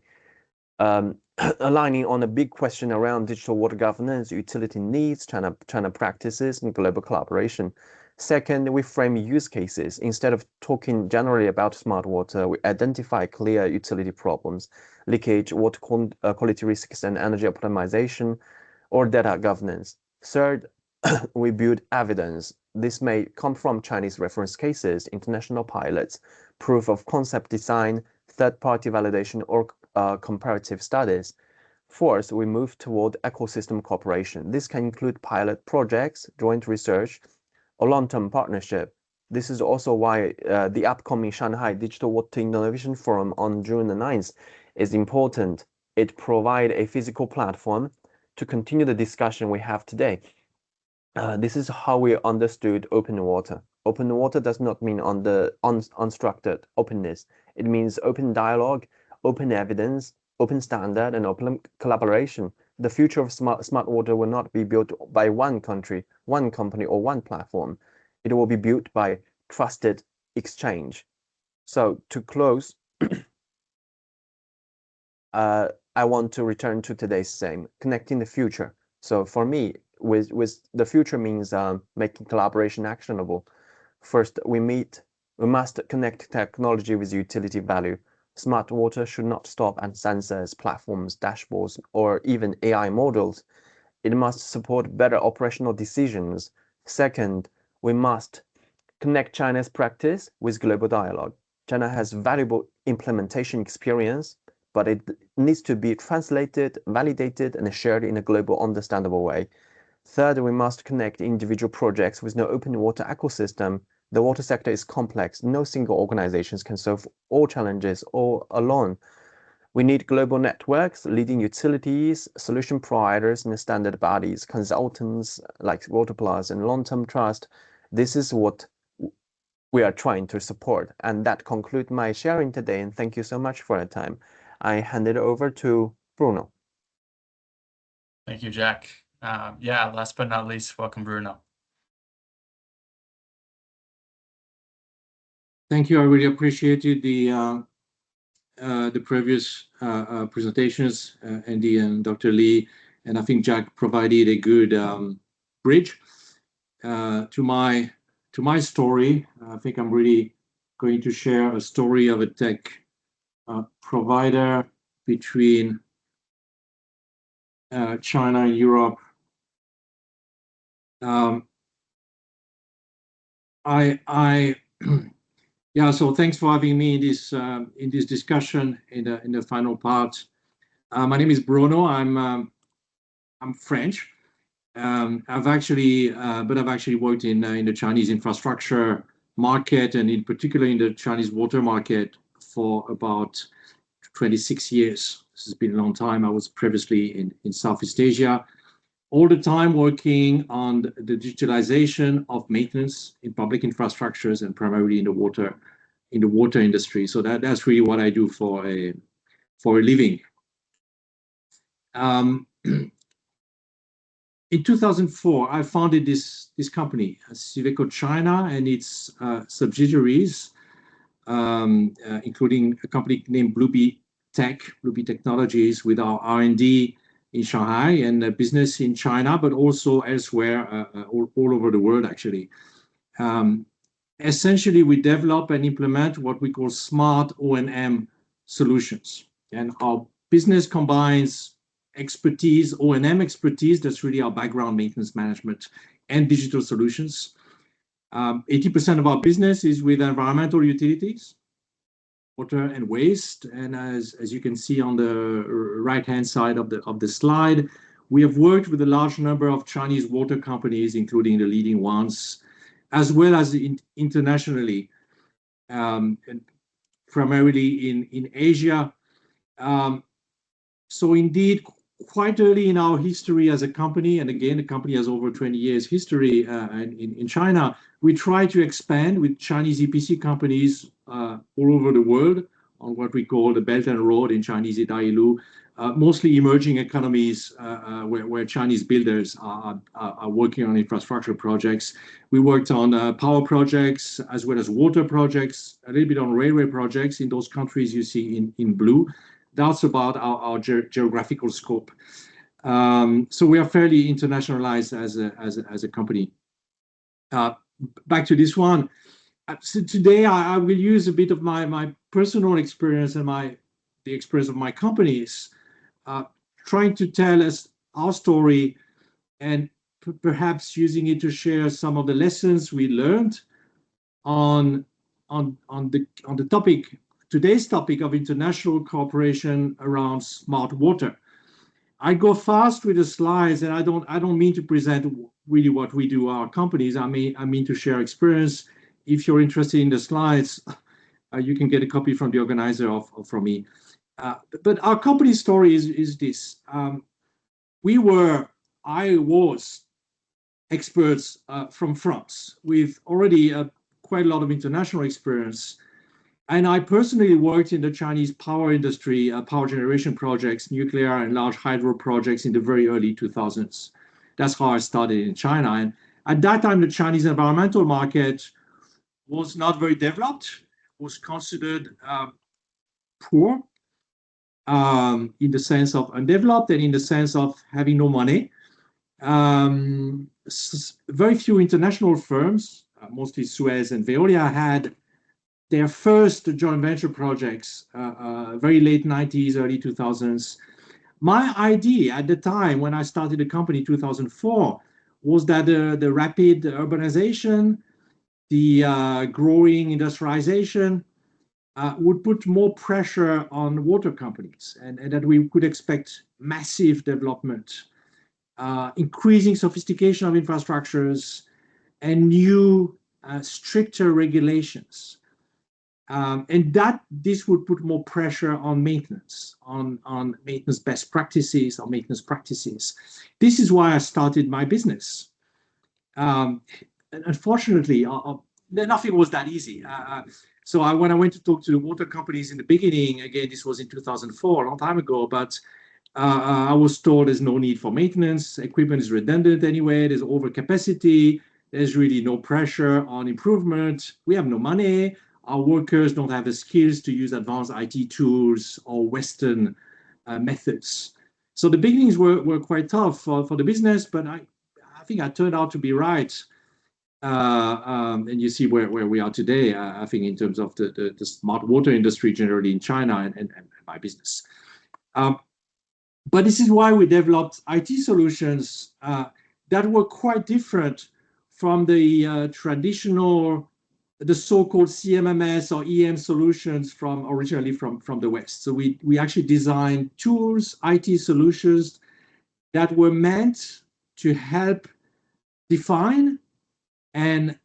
Aligning on a big question around digital water governance, utility needs, China practices, and global collaboration. Second, we frame use cases. Instead of talking generally about smart water, we identify clear utility problems, leakage, water quality risks, and energy optimization, or data governance. Third, we build evidence. This may come from Chinese reference cases, international pilots, proof of concept design, third-party validation, or comparative studies. Fourth, we move toward ecosystem cooperation. This can include pilot projects, joint research, or long-term partnership. This is also why the upcoming Shanghai Digital Water Innovation Forum on June the 9th is important. It provides a physical platform to continue the discussion we have today. This is how we understood open water. Open water does not mean unstructured openness. It means open dialogue, open evidence, open standard, and open collaboration. The future of smart water will not be built by one country, one company, or one platform. It will be built by trusted exchange. So to close, I want to return to today's theme, connecting the future. So for me, with the future means making collaboration actionable. First, we must connect technology with utility value. Smart water should not stop at sensors, platforms, dashboards, or even AI models. It must support better operational decisions. Second, we must connect China's practice with global dialogue. China has valuable implementation experience, but it needs to be translated, validated, and shared in a global, understandable way. Third, we must connect individual projects with no open water ecosystem. The water sector is complex. No single organization can solve all challenges all alone. We need global networks, leading utilities, solution providers, and standard bodies, consultants like WaterPlus and long-term trust. This is what we are trying to support. And that concludes my sharing today. And thank you so much for your time. I hand it over to Bruno. Thank you, Jack. Yeah, last but not least, welcome, Bruno. Thank you. I really appreciated the previous presentations, Andy and Dr. Lee, and I think Jack provided a good bridge to to my story. I think I'm really going to share a story of a tech provider between China and Europe. Yeah, so thanks for having me in this discussion in the final part. My name is Bruno. I'm French. I've actually worked in the Chinese infrastructure market, and in particular in the Chinese water market for about 26 years. This has been a long time. I was previously in Southeast Asia, all the time working on the digitalization of maintenance in public infrastructures and primarily in the water industry. So that's really what I do for a living. In 2004, I founded this company, Siveco China, and its subsidiaries, including a company named Bluebeat Technologies, with our R&D in Shanghai and a business in China, but also elsewhere, all over the world, actually. Essentially, we develop and implement what we call smart O&M solutions. And our business combines expertise, O&M expertise, that's really our background, maintenance management, and digital solutions. 80% of our business is with environmental utilities, water and waste. And as you can see on the right-hand side of the slide, we have worked with a large number of Chinese water companies, including the leading ones, as well as internationally, and primarily in Asia. So indeed, quite early in our history as a company, and again, the company has over 20 years history in China, we try to expand with Chinese EPC companies all over the world on what we call the Belt and Road in Chinese Itailu, mostly emerging economies where Chinese builders are working on infrastructure projects. We worked on power projects as well as water projects, a little bit on railway projects in those countries you see in blue. That's about our geographical scope. So we are fairly internationalized as a company. Back to this one. So today I will use a bit of my personal experience and the experience of my companies, trying to tell us our story and perhaps using it to share some of the lessons we learned on the topic. Today's topic of international cooperation around smart water. I go fast with the slides, and I don't mean to present really what we do, our companies. I mean to share experience. If you're interested in the slides, you can get a copy from the organizer or from me. But our company story is this. I was experts from France with already quite a lot of international experience. And I personally worked in the Chinese power industry, power generation projects, nuclear and large hydro projects in the very early 2000s. That's how I started in China. And at that time, the Chinese environmental market was not very developed, was considered poor in the sense of undeveloped and in the sense of having no money. Very few international firms, mostly Suez and Veolia, had their first joint venture projects, very late 90s, early 2000s. My idea at the time when I started the company in 2004 was that the rapid urbanization, the growing industrialization would put more pressure on water companies, and that we could expect massive development, increasing sophistication of infrastructures, and new stricter regulations. And that this would put more pressure on maintenance, on maintenance best practices, on maintenance practices. This is why I started my business. And unfortunately, nothing was that easy. So when I went to talk to the water companies in the beginning, again, this was in 2004, a long time ago, but I was told there's no need for maintenance, equipment is redundant anyway, there's overcapacity, there's really no pressure on improvement, we have no money, our workers don't have the skills to use advanced IT tools or Western methods. So the beginnings were quite tough for the business, but I think I turned out to be right. And you see where we are today, I think, in terms of the smart water industry generally in China and my business. But this is why we developed IT solutions that were quite different from the traditional, the so-called CMMS or EM solutions originally from the West. So we actually designed tools, IT solutions that were meant to help define and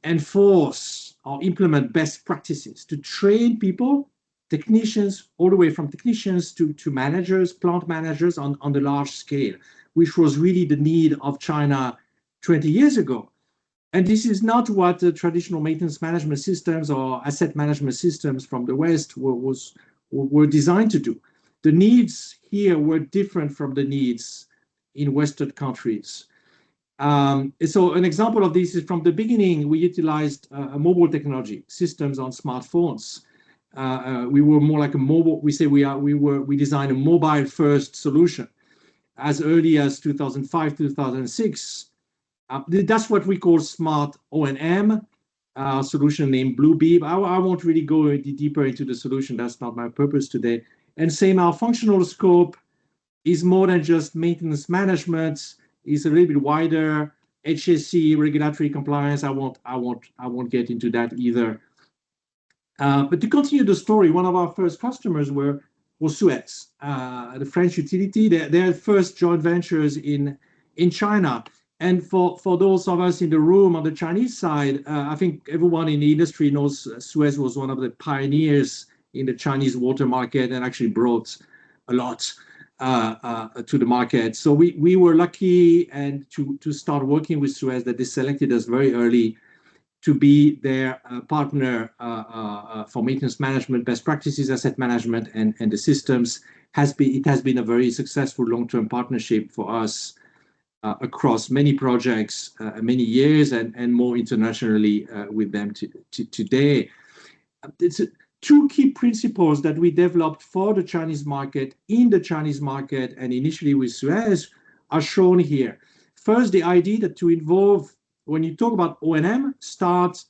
enforce or implement best practices, to train people, technicians, all the way from technicians to managers, plant managers on the large scale, which was really the need of China 20 years ago. And this is not what the traditional maintenance management systems or asset management systems from the West were designed to do. The needs here were different from the needs in Western countries. So an example of this is from the beginning, we utilized mobile technology systems on smartphones. We were more like a mobile, we designed a mobile first solution as early as 2005, 2006. That's what we call smart O&M, solution named Bluebeam. I won't really go deeper into the solution. That's not my purpose today. And same, our functional scope is more than just maintenance management. Is a little bit wider. HSE, regulatory compliance. I won't get into that either. But to continue the story, one of our first customers was Suez, the French utility. Their first joint ventures in China. And for those of us in the room on the Chinese side, I think everyone in the industry knows Suez was one of the pioneers in the Chinese water market and actually brought a lot to the market. So we were lucky and to start working with Suez, that they selected us very early to be their partner for maintenance management, best practices, asset management, and the systems. It has been a very successful long-term partnership for us across many projects, many years, and more internationally with them today. It's two key principles that we developed for the Chinese market, in the Chinese market, and initially with Suez are shown here. First, the idea that to involve, when you talk about O&M, start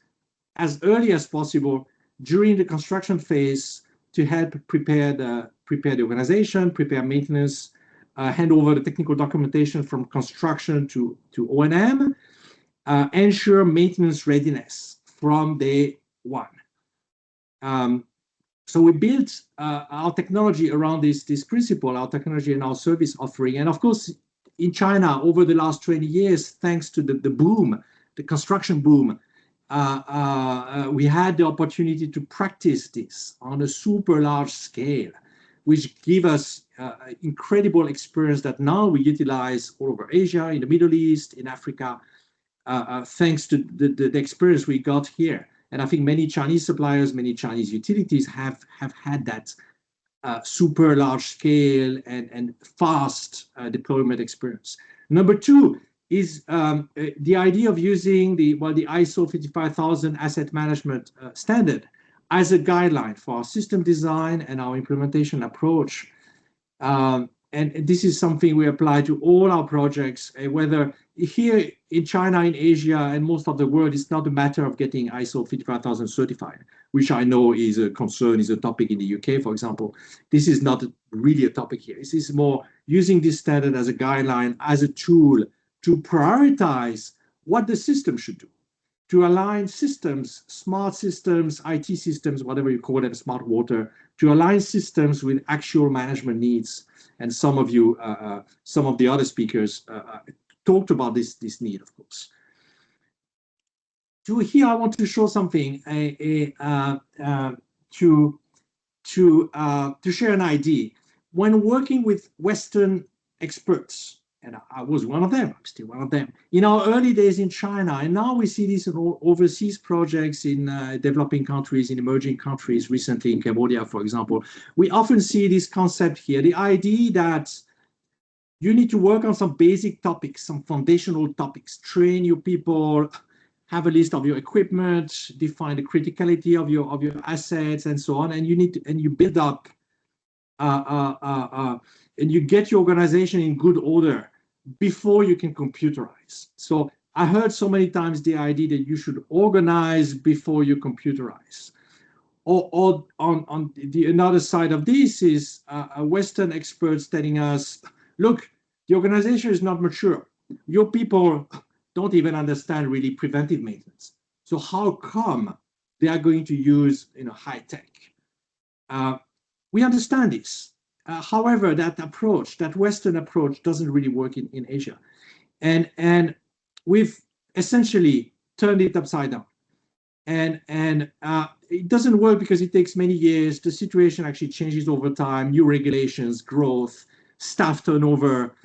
as early as possible during the construction phase to help prepare the organization, prepare maintenance, hand over the technical documentation from construction to O&M, ensure maintenance readiness from day one. So we built our technology around this principle, our technology and our service offering. And of course, in China, over the last 20 years, thanks to the boom, the construction boom, we had the opportunity to practice this on a super large scale, which gave us incredible experience that now we utilize all over Asia, in the Middle East, in Africa, thanks to the experience we got here. And I think many Chinese suppliers, many Chinese utilities have had that super large scale and fast deployment experience. Number two is the idea of using the ISO 55000 asset management standard as a guideline for our system design and our implementation approach. And this is something we apply to all our projects, whether here in China, in Asia, and most of the world. It's not a matter of getting ISO 55000 certified, which I know is a concern, is a topic in the UK, for example. This is not really a topic here. This is more using this standard as a guideline, as a tool to prioritize what the system should do, to align systems, smart systems, IT systems, whatever you call them, smart water, to align systems with actual management needs. And some of you, some of the other speakers talked about this need, of course. Here, I want to show something to share an idea. When working with Western experts, and I was one of them, I'm still one of them, in our early days in China, and now we see these overseas projects in developing countries, in emerging countries, recently in Cambodia, for example, we often see this concept here, the idea that you need to work on some basic topics, some foundational topics, train your people, have a list of your equipment, define the criticality of your assets, and so on, and you build up and you get your organization in good order before you can computerize. So I heard so many times the idea that you should organize before you computerize. Or on the another side of this is Western experts telling us, look, the organization is not mature. Your people don't even understand really preventive maintenance. So how come they are going to use high tech? We understand this. However, that approach, that Western approach, doesn't really work in Asia. And we've essentially turned it upside down. And it doesn't work because it takes many years. The situation actually changes over time, new regulations, growth, staff turnover.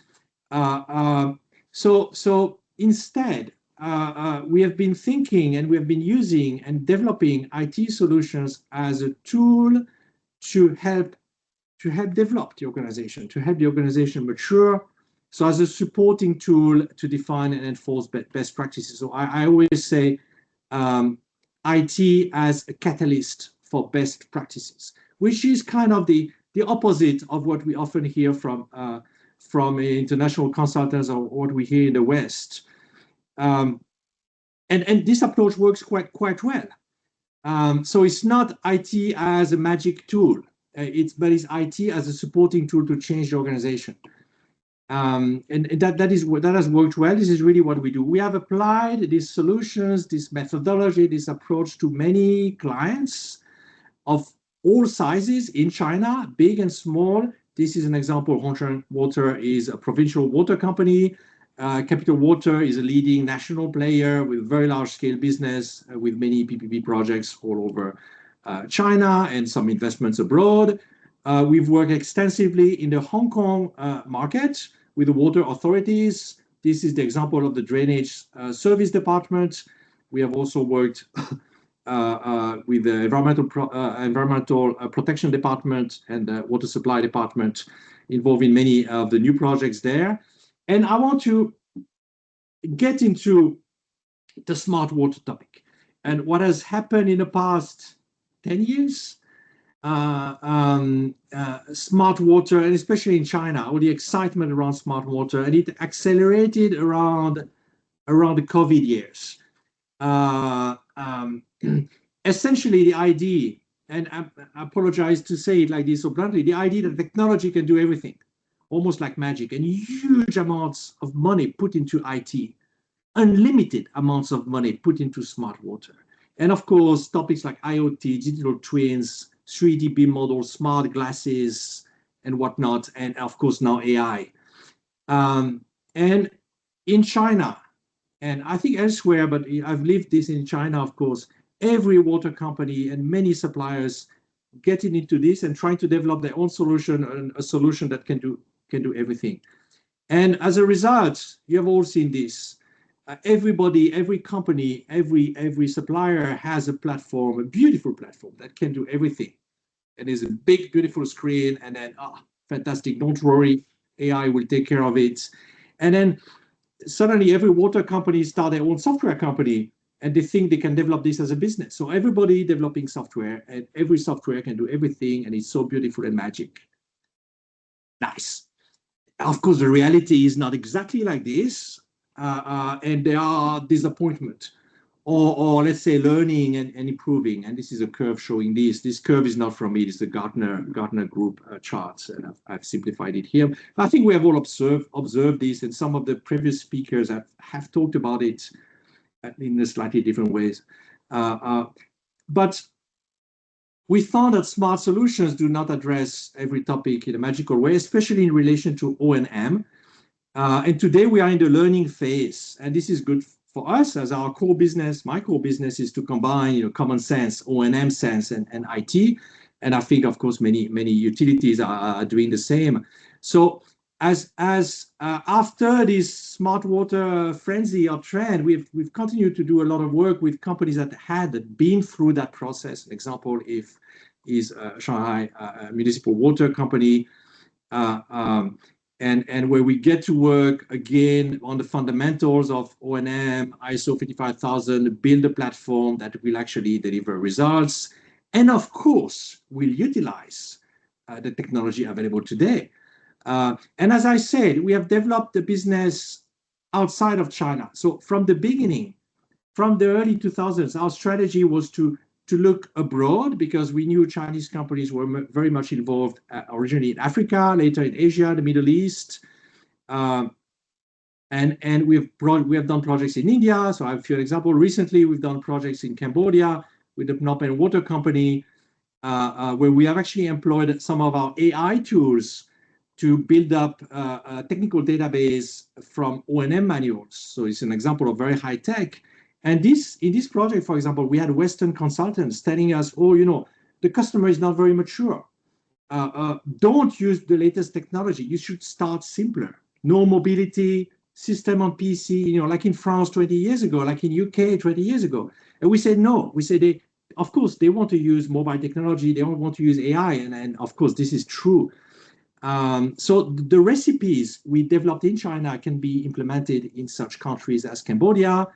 So instead, we have been thinking and we have been using and developing IT solutions as a tool to help develop the organization, to help the organization mature. So as a supporting tool to define and enforce best practices. So I always say IT as a catalyst for best practices, which is kind of the opposite of what we often hear from international consultants or what we hear in the West. And this approach works quite well. So it's not IT as a magic tool. But it's IT as a supporting tool to change the organization. And that has worked well. This is really what we do. We have applied these solutions, this methodology, this approach to many clients of all sizes in China, big and small. This is an example. Hongshan Water is a provincial water company. Capital Water is a leading national player with very large scale business with many PPP projects all over China and some investments abroad. We've worked extensively in the Hong Kong market with the water authorities. This is the example of the drainage service department. We have also worked with the environmental protection department and the water supply department, involved in many of the new projects there. And I want to get into the smart water topic and what has happened in the past 10 years. Smart water, and especially in China, all the excitement around smart water, and it accelerated around the COVID years. Essentially, the idea, and I apologize to say it like this so bluntly, the idea that technology can do everything, almost like magic, and huge amounts of money put into IT, unlimited amounts of money put into smart water. And of course, topics like IoT, digital twins, 3D BIM models, smart glasses, and whatnot, and of course now AI. And in China, and I think elsewhere, but I've lived this in China, of course, every water company and many suppliers getting into this and trying to develop their own solution, and a solution that can do everything. And as a result, you have all seen this. Everybody, every company, every supplier has a platform, a beautiful platform that can do everything. And there's a big, beautiful screen, and then, fantastic, don't worry, AI will take care of it. And then suddenly every water company start their own software company, and they think they can develop this as a business. So everybody developing software, and every software can do everything, and it's so beautiful and magic. Nice. Of course, the reality is not exactly like this. And there are disappointment, or let's say learning and improving. And this is a curve showing this. This curve is not from me. It's the Gartner Group charts, and I've simplified it here. I think we have all observed this, and some of the previous speakers have talked about it in slightly different ways. But we found that smart solutions do not address every topic in a magical way, especially in relation to O&M. And today we are in the learning phase, and this is good for us as our core business. My core business is to combine, common sense, O&M sense, and IT. And I think, of course, many utilities are doing the same. So as after this smart water frenzy or trend, we've continued to do a lot of work with companies that had been through that process. An example is Shanghai Municipal Water Company. And where we get to work again on the fundamentals of O&M, ISO 55000, build a platform that will actually deliver results, and of course will utilize the technology available today. And as I said, we have developed the business outside of China. So from the beginning, from the early 2000s, our strategy was to look abroad because we knew Chinese companies were very much involved originally in Africa, later in Asia, the Middle East. And we have done projects in India. So I have a few examples. Recently, we've done projects in Cambodia with the Phnom Penh Water Company, where we have actually employed some of our AI tools to build up a technical database from O&M manuals. So it's an example of very high tech. And in this project, for example, we had Western consultants telling us, oh, the customer is not very mature. Don't use the latest technology. You should start simpler. No mobility, system on PC, like in France 20 years ago, like in UK 20 years ago. And we said no. We said, of course, they want to use mobile technology. They don't want to use AI. And of course, this is true. So the recipes we developed in China can be implemented in such countries as Cambodia,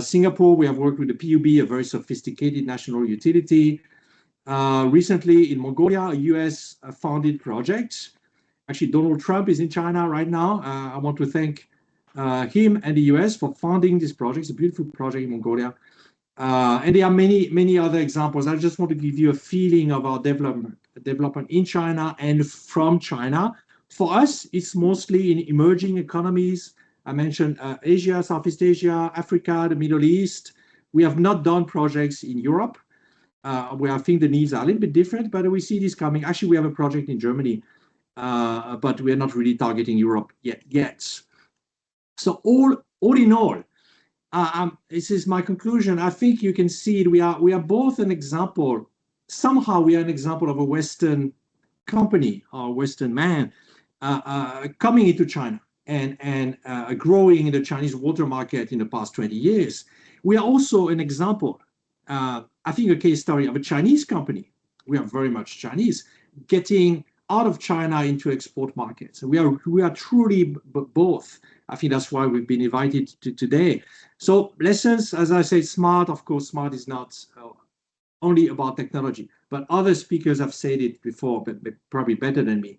Singapore. We have worked with the PUB, a very sophisticated national utility. Recently in Mongolia, a US-funded project. Actually, Donald Trump is in China right now. I want to thank him and the US for funding this project. It's a beautiful project in Mongolia. And there are many, many other examples. I just want to give you a feeling of our development in China and from China. For us, it's mostly in emerging economies. I mentioned Asia, Southeast Asia, Africa, the Middle East. We have not done projects in Europe, where I think the needs are a little bit different, but we see this coming. Actually, we have a project in Germany, but we are not really targeting Europe yet. So all in all, this is my conclusion. I think you can see it. We are both an example. Somehow we are an example of a Western company or Western man coming into China and growing in the Chinese water market in the past 20 years. We are also an example, I think a case story of a Chinese company. We are very much Chinese, getting out of China into export markets. We are truly both. I think that's why we've been invited to today. So lessons, as I said, smart. Of course, smart is not only about technology, but other speakers have said it before, but probably better than me.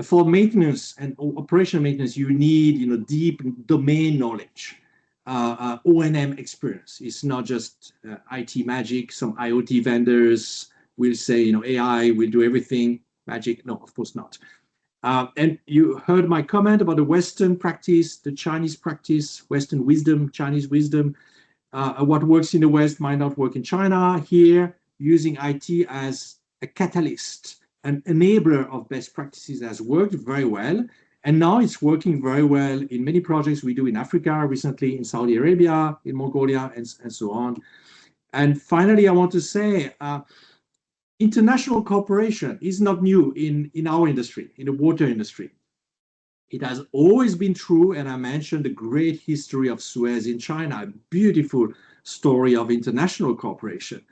For maintenance and operational maintenance, you need deep domain knowledge, O&M experience. It's not just IT magic. Some IoT vendors will say, AI will do everything. Magic? No, of course not. And you heard my comment about the Western practice, the Chinese practice, Western wisdom, Chinese wisdom. What works in the West might not work in China. Here, using IT as a catalyst, an enabler of best practices has worked very well. And now it's working very well in many projects we do in Africa, recently in Saudi Arabia, in Mongolia, and so on. And finally, I want to say, international cooperation is not new in our industry, in the water industry. It has always been true, and I mentioned the great history of Suez in China, a beautiful story of international cooperation.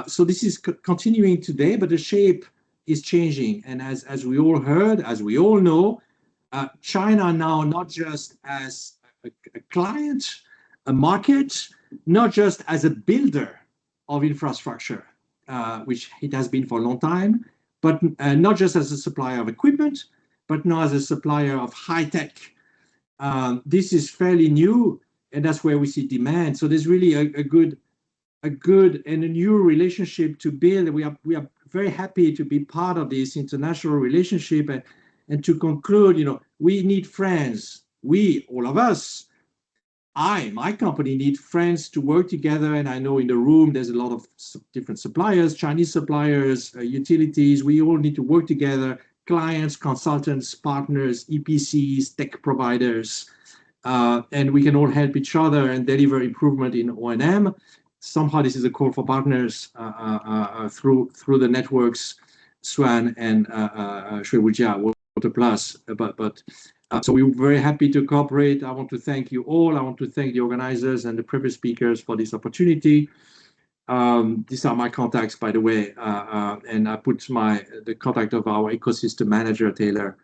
So this is continuing today, but the shape is changing. And as we all heard, as we all know, China now not just as a client, a market, not just as a builder of infrastructure, which it has been for a long time, but not just as a supplier of equipment, but now as a supplier of high tech. This is fairly new, and that's where we see demand. So there's really a good and a new relationship to build. We are very happy to be part of this international relationship. And to conclude, we need friends. We, all of us, my company need friends to work together. And I know in the room, there's a lot of different suppliers, Chinese suppliers, utilities. We all need to work together, clients, consultants, partners, EPCs, tech providers, and we can all help each other and deliver improvement in O&M. Somehow this is a call for partners through the networks, SWAN and SWAN-WaterPlus. So we're very happy to cooperate. I want to thank you all. I want to thank the organizers and the previous speakers for this opportunity. These are my contacts, by the way, and I put the contact of our ecosystem manager, Taylor.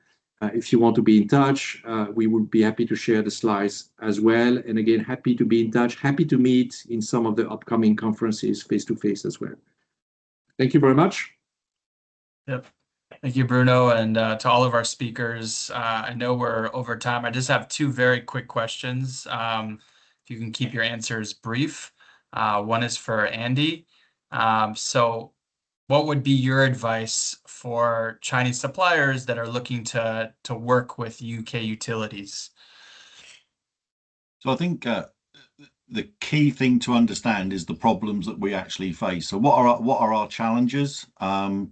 If you want to be in touch, we would be happy to share the slides as well. And again, happy to be in touch, happy to meet in some of the upcoming conferences face-to-face as well. Thank you very much. Yep. Thank you, Bruno, and to all of our speakers. I know we're over time. I just have two very quick questions. If you can keep your answers brief. One is for Andy. So what would be your advice for Chinese suppliers that are looking to work with UK utilities? So I think the key thing to understand is the problems that we actually face. So what are our challenges?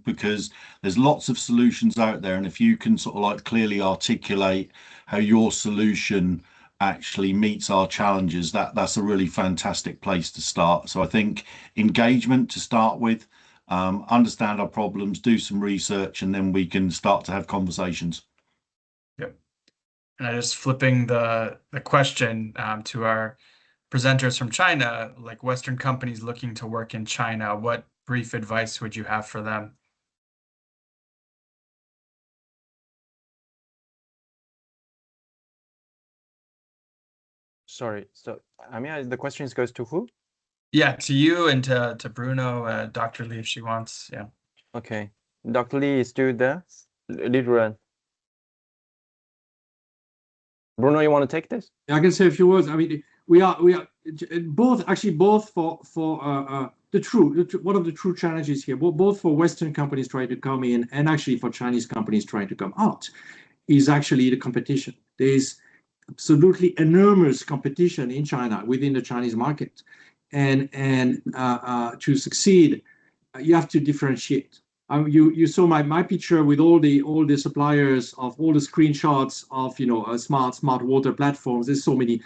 Because there's lots of solutions out there, and if you can sort of like clearly articulate how your solution actually meets our challenges, that's a really fantastic place to start. So I think engagement to start with, understand our problems, do some research, and then we can start to have conversations. Yep. And I just flipping the question to our presenters from China, like Western companies looking to work in China, what brief advice would you have for them? Sorry, so Amir, the question goes to who? Yeah, to you and to Bruno, Dr. Lee, if she wants. Yeah. Okay, Dr. Lee is still there. Li Ruan. Bruno, you want to take this? I can say a few words. I mean, we are both for one of the true challenges here, both for Western companies trying to come in and actually for Chinese companies trying to come out, is actually the competition. There's absolutely enormous competition in China within the Chinese market, and to succeed, you have to differentiate. You saw my picture with all the suppliers of all the screenshots of smart water platforms. There's so many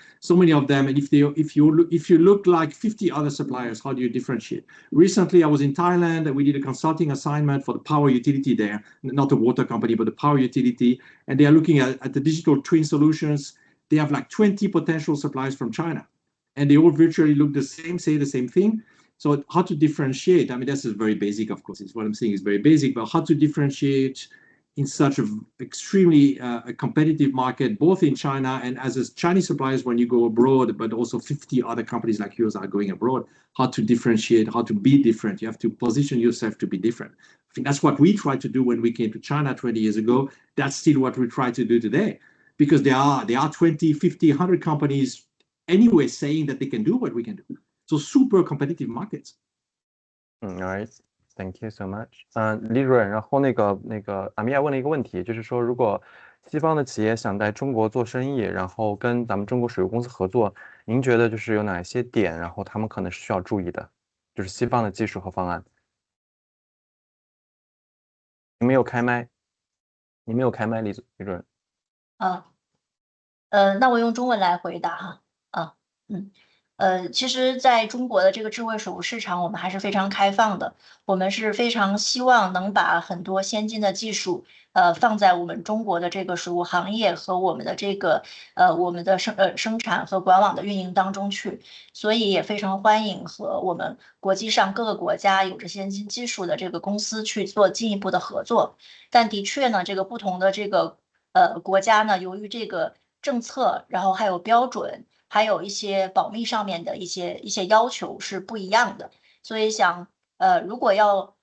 of them, and if you look like 50 other suppliers, how do you differentiate? Recently, I was in Thailand and we did a consulting assignment for the power utility there, not a water company, but the power utility, and they are looking at the digital twin solutions. They have like 20 potential suppliers from China, and they all virtually look the same, say the same thing. So how to differentiate? I mean, this is very basic, of course. It's what I'm saying is very basic, but how to differentiate in such an extremely competitive market, both in China and as a Chinese suppliers when you go abroad, but also 50 other companies like yours are going abroad. How to differentiate, how to be different. You have to position yourself to be different. I think that's what we tried to do when we came to China 20 years ago. That's still what we try to do today, because there are 20, 50, 100 companies anyway saying that they can do what we can do. So super competitive markets. Alright, thank you so much. 利润，然后那个阿米娅问了一个问题，就是说如果西方的企业想在中国做生意，然后跟咱们中国水务公司合作，您觉得就是有哪些点，然后他们可能是需要注意的，就是西方的技术和方案。你没有开麦，李主任。那我用中文来回答哈。其实在中国的这个智慧水务市场，我们还是非常开放的。我们是非常希望能把很多先进的技术，放在我们中国的这个水务行业和我们的这个我们的生产和管网的运营当中去。所以也非常欢迎和我们国际上各个国家有着先进技术的这个公司去做进一步的合作。但的确呢，这个不同的这个国家呢，由于这个政策，然后还有标准。还有一些保密上面的一些要求是不一样的，所以如果要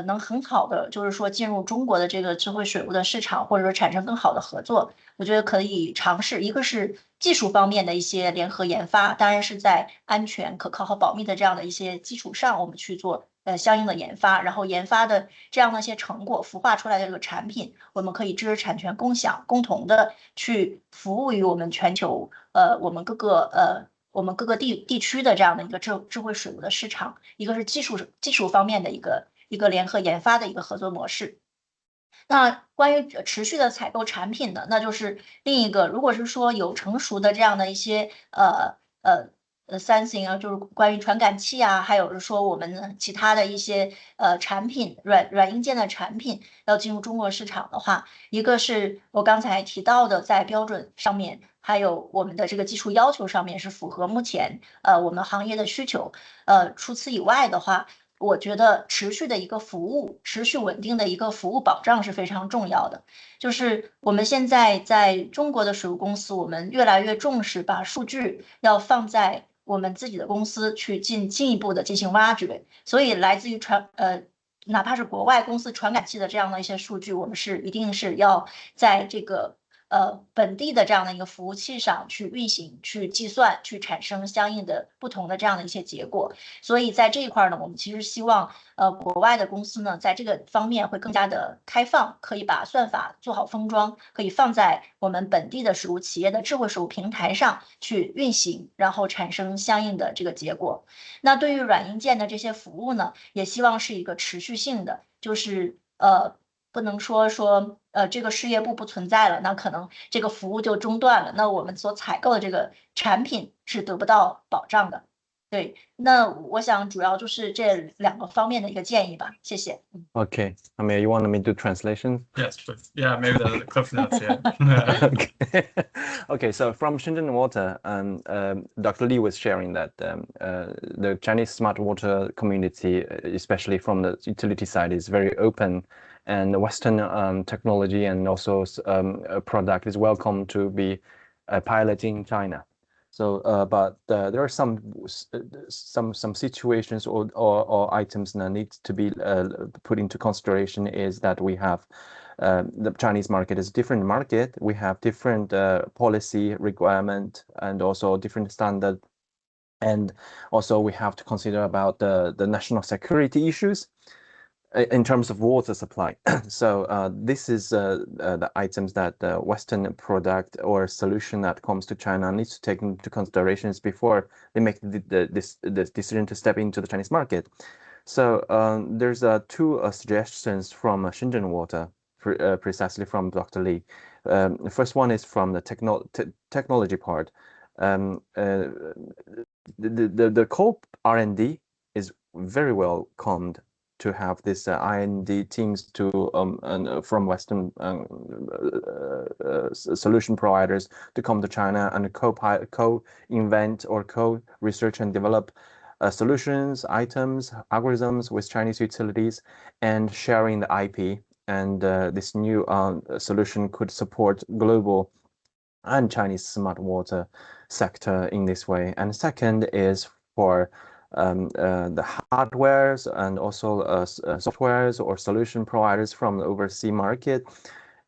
能很好的就是说进入中国的这个智慧水务的市场，或者说产生更好的合作，我觉得可以尝试，一个是技术方面的一些联合研发，当然是在安全、可靠和保密的这样的一些基础上，我们去做相应的研发，然后研发的这样的一些成果孵化出来的这个产品，我们可以知识产权共享，共同的去服务于我们全球我们各个地区的这样的一个智慧水务的市场，一个是技术方面的一个联合研发的一个合作模式。那关于持续的采购产品的，那就是另一个，如果是说有成熟的这样的一些sensing 啊，就是关于传感器啊，还有是说我们其他的一些产品软硬件的产品要进入中国市场的话，一个是我刚才提到的，在标准上面，还有我们的这个技术要求上面是符合目前我们行业的需求。除此以外的话，我觉得持续的一个服务，持续稳定的一个服务保障是非常重要的。就是我们现在在中国的水务公司，我们越来越重视把数据要放在我们自己的公司去进一步的进行挖掘，所以来自于哪怕是国外公司传感器的这样的一些数据，我们一定是要在这个本地的这样的一个服务器上去运行、去计算、去产生相应的不同的这样的一些结果。所以在这一块呢，我们其实希望国外的公司呢，在这个方面会更加的开放，可以把算法做好封装，可以放在我们本地的食物企业的智慧食物平台上去运行，然后产生相应的这个结果。那对于软硬件的这些服务呢，也希望是一个持续性的，就是不能说这个事业部不存在了，那可能这个服务就中断了，那我们所采购的这个产品是得不到保障的。对，那我想主要就是这2个方面的一个建议吧，谢谢。Okay, Amir, you want me to do translation? Yes, but yeah, maybe the cliff notes. Yeah. Okay. Okay, so from Shenzhen Water, Dr. Li was sharing that the Chinese smart water community, especially from the utility side, is very open, and the Western technology and also a product is welcome to be piloted in China. So, but there are some situations or items that need to be put into consideration. Is that we have the Chinese market is a different market. We have different policy requirement and also different standard, and also we have to consider about the national security issues in terms of water supply. So this is the items that the Western product or solution that comes to China needs to take into considerations before they make this decision to step into the Chinese market. So there's 2 suggestions from Shenzhen Water, precisely from Dr. Li. The first one is from the technology part. The core R&D is very welcomed to have this R&D teams from Western solution providers to come to China and co-invent or co-research and develop solutions, items, algorithms with Chinese utilities, and sharing the IP. And this new solution could support global and Chinese smart water sector in this way. And second is for the hardwares and also softwares or solution providers from the overseas market.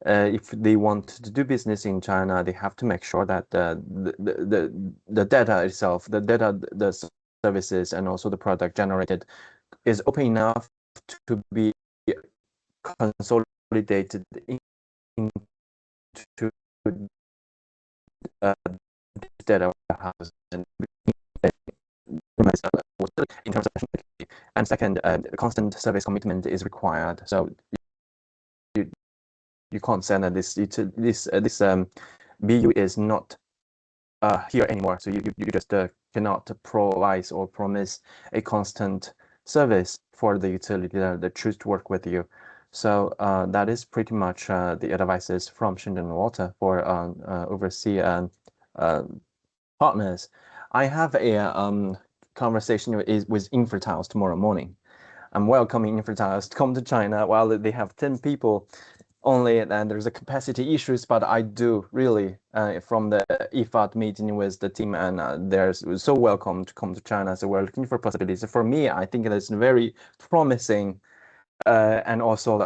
If they want to do business in China, they have to make sure that the data itself, the services, and also the product generated is open enough to be consolidated into data warehouse and in terms of and second, constant service commitment is required. So you can't say that this BU is not here anymore. So you just cannot provide or promise a constant service for the utility that choose to work with you. So that is pretty much the advices from Shenzhen Water for overseas partners. I have a conversation with Infratiles tomorrow morning. I'm welcoming Infratiles to come to China while they have 10 people only, and there's a capacity issues, but I do really from the IFAT meeting with the team, and they're so welcome to come to China. So we're looking for possibilities. For me, I think that's very promising and also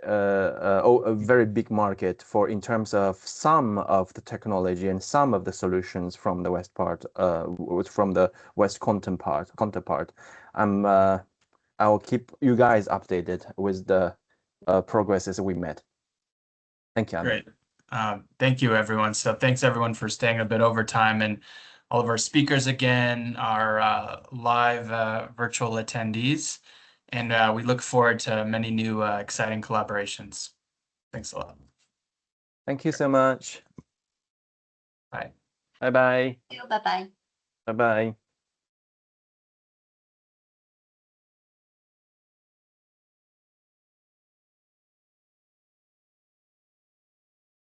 a very big market for in terms of some of the technology and some of the solutions from the West part, from the West counterpart. I will keep you guys updated with the progresses we made. Thank you, Amir. Great. Thank you, everyone. So thanks, everyone, for staying a bit over time, and all of our speakers again, our live virtual attendees, and we look forward to many new exciting collaborations. Thanks a lot. Thank you so much. Bye. Bye-bye. Bye bye. Bye-bye.